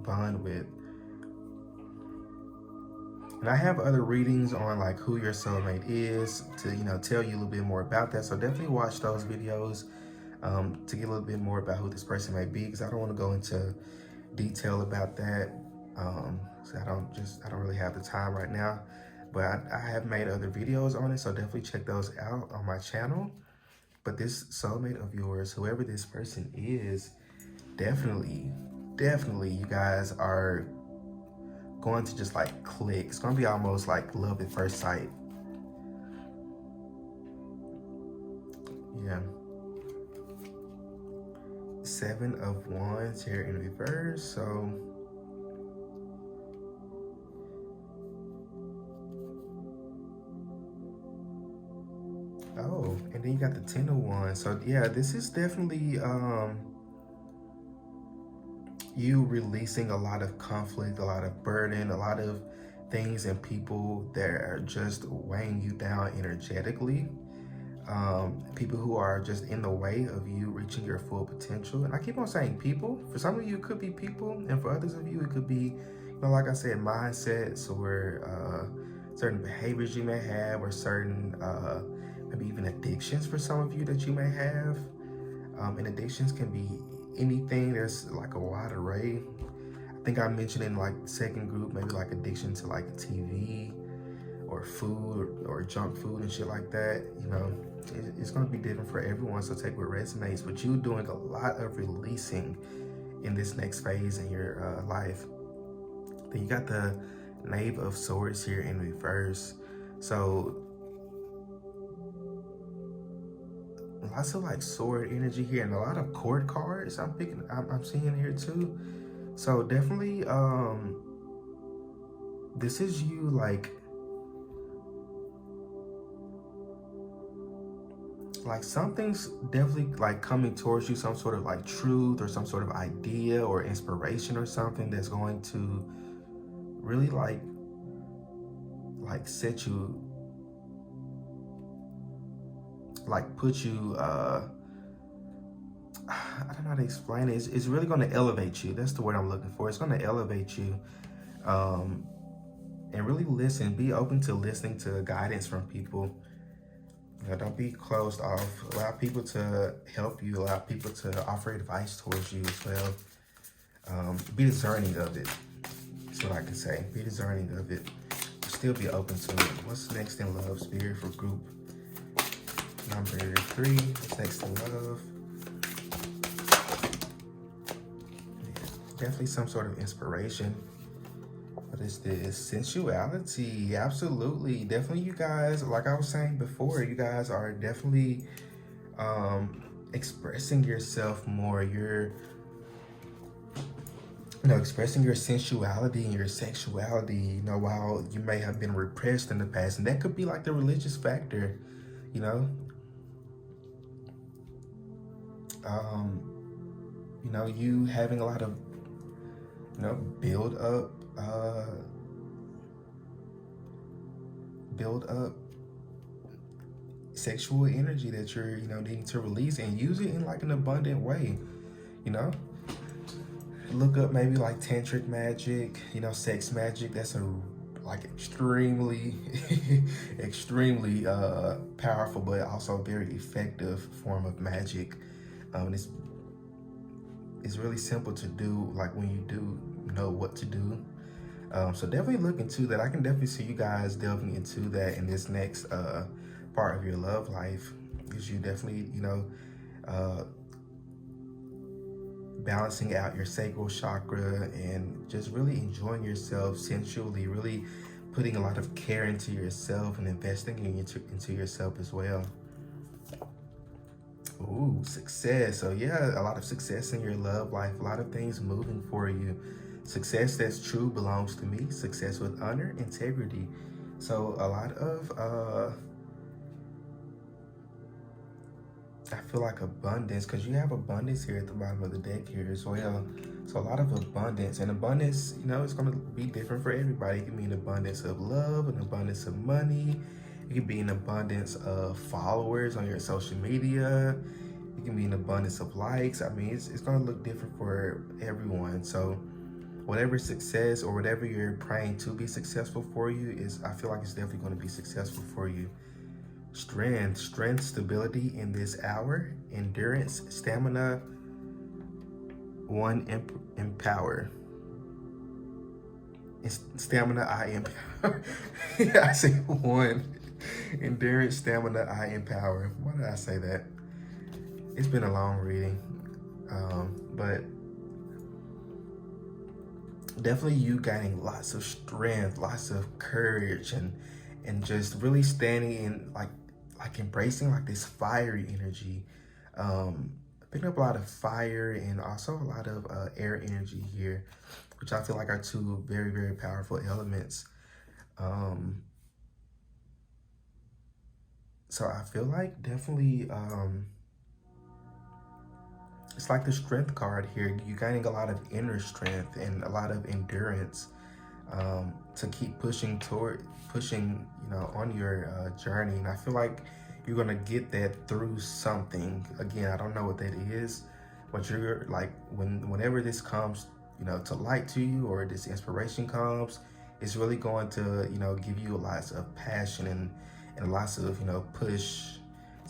[SPEAKER 1] bond with. And I have other readings on like who your soulmate is to, you know, tell you a little bit more about that. So definitely watch those videos to get a little bit more about who this person may be, because I don't want to go into detail about that. So I don't really have the time right now, but I have made other videos on it. So definitely check those out on my channel. But this soulmate of yours, whoever this person is, definitely you guys are going to just like click. It's going to be almost like love at first sight. Yeah. Seven of Wands here in reverse. So oh, and then you got the Ten of Wands. So yeah, this is definitely you releasing a lot of conflict, a lot of burden, a lot of things and people that are just weighing you down energetically. People who are just in the way of you reaching your full potential. And I keep on saying people. For some of you, it could be people, and for others of you, it could be, you know, like I said, mindsets or certain behaviors you may have, or certain maybe even addictions for some of you that you may have. And addictions can be anything. There's like a wide array. I think I mentioned in like the second group, maybe like addiction to like TV or food or junk food and shit like that. You know, it's going to be different for everyone, so take what resonates. But you doing a lot of releasing in this next phase in your life. Then you got the Knave of Swords here in reverse. So lots of like sword energy here, and a lot of court cards I'm seeing here too. So definitely this is you like something's definitely like coming towards you, some sort of like truth or some sort of idea or inspiration or something that's going to really like set you like put you, I don't know how to explain it. It's really going to elevate you. That's the word I'm looking for. It's going to elevate you. And really listen. Be open to listening to guidance from people. You know, don't be closed off. Allow people to help you. Allow people to offer advice towards you as well. Be discerning of it. That's what I can say. Be discerning of it. Still be open to it. What's next in love, Spirit, for group number 3? What's next in love? Definitely some sort of inspiration. What is this? Sensuality. Absolutely. Definitely, you guys, like I was saying before, you guys are definitely expressing yourself more. You're, expressing your sensuality and your sexuality, while you may have been repressed in the past. And that could be like the religious factor, you having a lot of, build up sexual energy that you're, needing to release, and use it in like an abundant way, Look up maybe like tantric magic, sex magic. That's a like extremely, extremely powerful, but also very effective form of magic. It's really simple to do, like when you do know what to do. So definitely look into that. I can definitely see you guys delving into that in this next part of your love life, because you definitely, balancing out your sacral chakra and just really enjoying yourself sensually, really putting a lot of care into yourself and investing into yourself as well. Ooh, success. So yeah, a lot of success in your love life, a lot of things moving for you. Success that's true belongs to me. Success with honor, integrity. So a lot of I feel like abundance, because you have abundance here at the bottom of the deck here as well. So a lot of abundance, and abundance, it's going to be different for everybody. It can be an abundance of love, an abundance of money. It can be an abundance of followers on your social media. It can be an abundance of likes. I mean, it's going to look different for everyone. So whatever success or whatever you're praying to be successful for you I feel like it's definitely going to be successful for you. Strength, stability in this hour, endurance, stamina, empower. Stamina, I empower. I say 1. Endurance, stamina, I empower. Why did I say that? It's been a long reading, but definitely you gaining lots of strength, lots of courage, and just really standing in like embracing like this fiery energy, picking up a lot of fire and also a lot of air energy here, which I feel like are 2 very, very powerful elements. So I feel like definitely it's like the strength card here. You're gaining a lot of inner strength and a lot of endurance to keep pushing, on your journey. And I feel like you're gonna get that through something. Again, I don't know what that is, but you're like, whenever this comes, to light to you, or this inspiration comes, it's really going to, give you lots of passion and lots of, push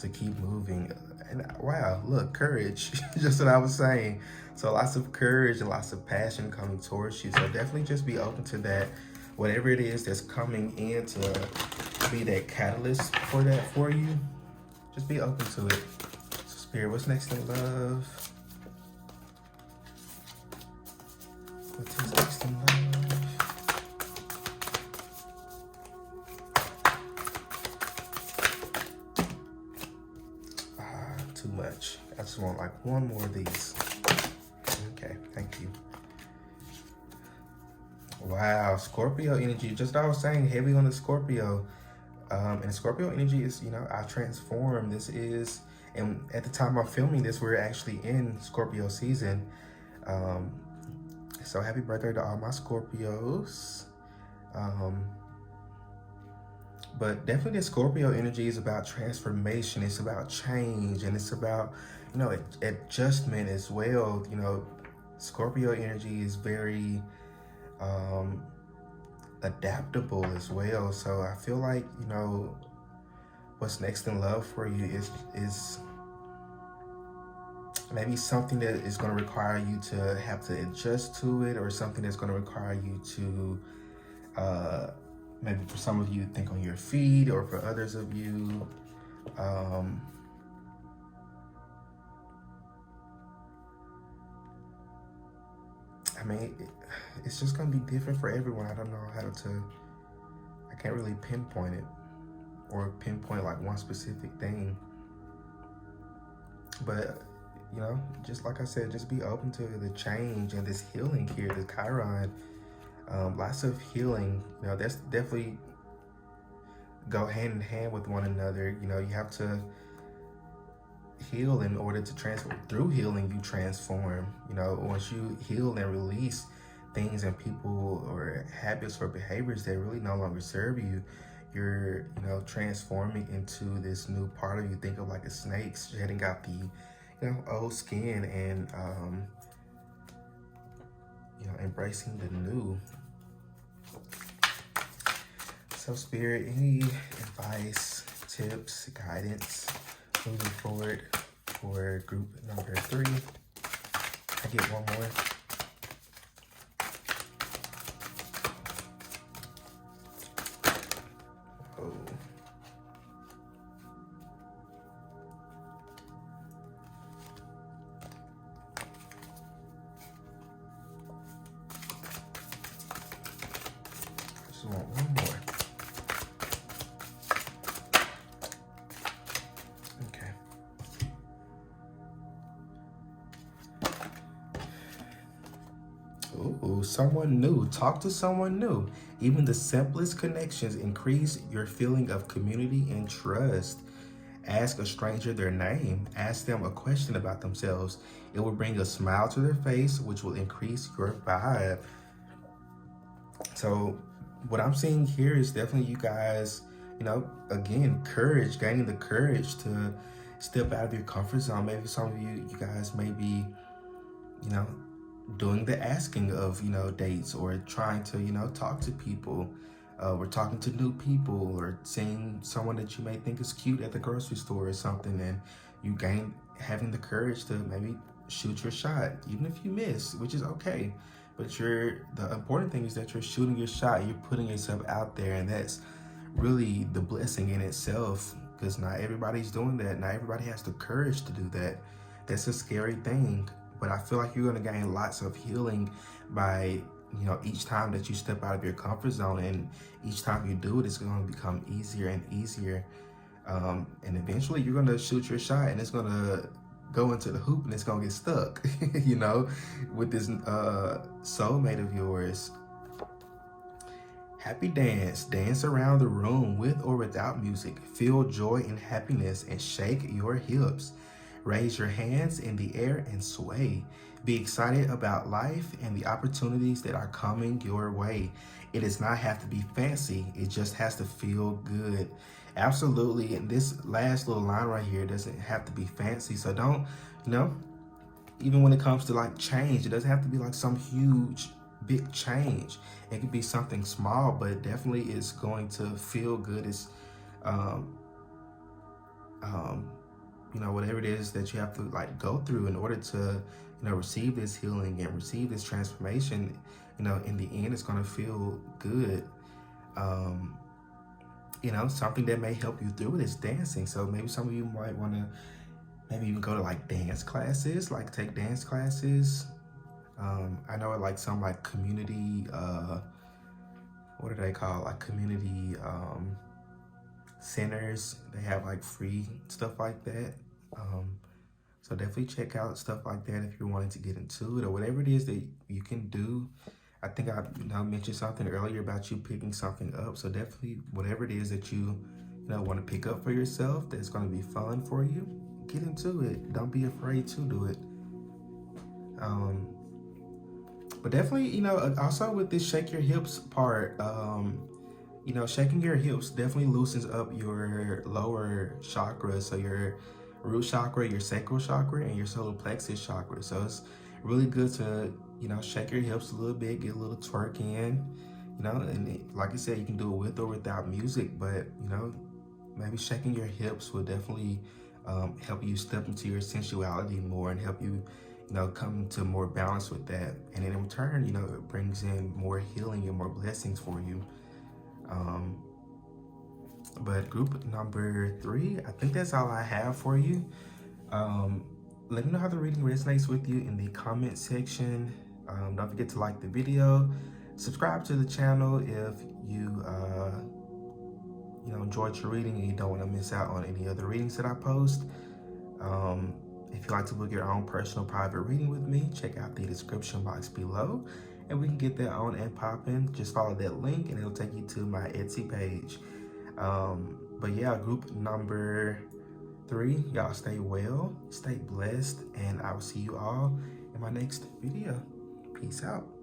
[SPEAKER 1] to keep moving. And wow, look, courage, just what I was saying. So lots of courage and lots of passion coming towards you. So definitely just be open to that. Whatever it is that's coming in to be that catalyst for that for you, just be open to it. So Spirit, what's next in love? What's next in love? Too much. I just want like 1 more of these. Okay, thank you. Wow, Scorpio energy. Just what I was saying, heavy on the Scorpio. And Scorpio energy is, I transform. This is, and at the time I'm filming this, we're actually in Scorpio season. So happy birthday to all my Scorpios. But definitely the Scorpio energy is about transformation. It's about change, and it's about, adjustment as well. Scorpio energy is very um, adaptable as well. So I feel like, what's next in love for you is maybe something that is going to require you to have to adjust to it, or something that's going to require you to maybe for some of you think on your feet, or for others of you I mean, it's just going to be different for everyone. I don't know I can't really pinpoint it, or pinpoint like one specific thing. But, just like I said, just be open to the change and this healing here, the Chiron. Lots of healing, that's definitely go hand in hand with one another. You have to heal in order to transform. Through healing, you transform. Once you heal and release things and people or habits or behaviors that really no longer serve you, you're transforming into this new part of you. Think of like a snake shedding out the old skin, and embracing the new. So Spirit, any advice, tips, guidance moving forward for group number 3? I get one more. Oh. I just want one more. Ooh, someone new. Talk to someone new. Even the simplest connections increase your feeling of community and trust. Ask a stranger their name. Ask them a question about themselves. It will bring a smile to their face, which will increase your vibe. So what I'm seeing here is definitely you guys, again, courage, gaining the courage to step out of your comfort zone. Maybe some of you guys may be, doing the asking of, dates, or trying to, talk to people, or talking to new people, or seeing someone that you may think is cute at the grocery store or something, and you having the courage to maybe shoot your shot, even if you miss, which is okay. But the important thing is that you're shooting your shot, you're putting yourself out there, and that's really the blessing in itself, because not everybody's doing that. Not everybody has the courage to do that. That's a scary thing. But I feel like you're going to gain lots of healing by, each time that you step out of your comfort zone, and each time you do it, it's going to become easier and easier. And eventually you're going to shoot your shot, and it's going to go into the hoop, and it's going to get stuck, with this soulmate of yours. Happy dance. Dance around the room with or without music. Feel joy and happiness and shake your hips. Raise your hands in the air and sway. Be excited about life and the opportunities that are coming your way. It does not have to be fancy. It just has to feel good. Absolutely. And this last little line right here doesn't have to be fancy. So don't, even when it comes to like change, it doesn't have to be like some huge, big change. It could be something small, but definitely it's going to feel good. It's, whatever it is that you have to like go through in order to, receive this healing and receive this transformation, in the end, it's going to feel good. Something that may help you through it is dancing. So maybe some of you might want to maybe even go to like dance classes, like take dance classes. I know like some like community, what do they call, like community centers, they have like free stuff like that. So definitely check out stuff like that if you're wanting to get into it, or whatever it is that you can do. I think I mentioned something earlier about you picking something up. So definitely whatever it is that you want to pick up for yourself that's going to be fun for you, get into it. Don't be afraid to do it. But definitely, also with this shake your hips part, You know, shaking your hips definitely loosens up your lower chakra, so your root chakra, your sacral chakra, and your solar plexus chakra. So it's really good to, you know, shake your hips a little bit, get a little twerk in, you know, and like I said, you can do it with or without music, but, you know, maybe shaking your hips will definitely help you step into your sensuality more and help you, you know, come to more balance with that. And in return, you know, it brings in more healing and more blessings for you. Um, but group number 3, I think that's all I have for you. Um, Let me know how the reading resonates with you in the comment section. Don't forget to like the video, subscribe to the channel if you you know, enjoyed your reading and you don't want to miss out on any other readings that I post. If you'd like to book your own personal private reading with me, check out the description box below and we can get that on and popping. Just follow that link and it'll take you to my Etsy page. But yeah, group number 3, y'all stay well, stay blessed, and I will see you all in my next video. Peace out.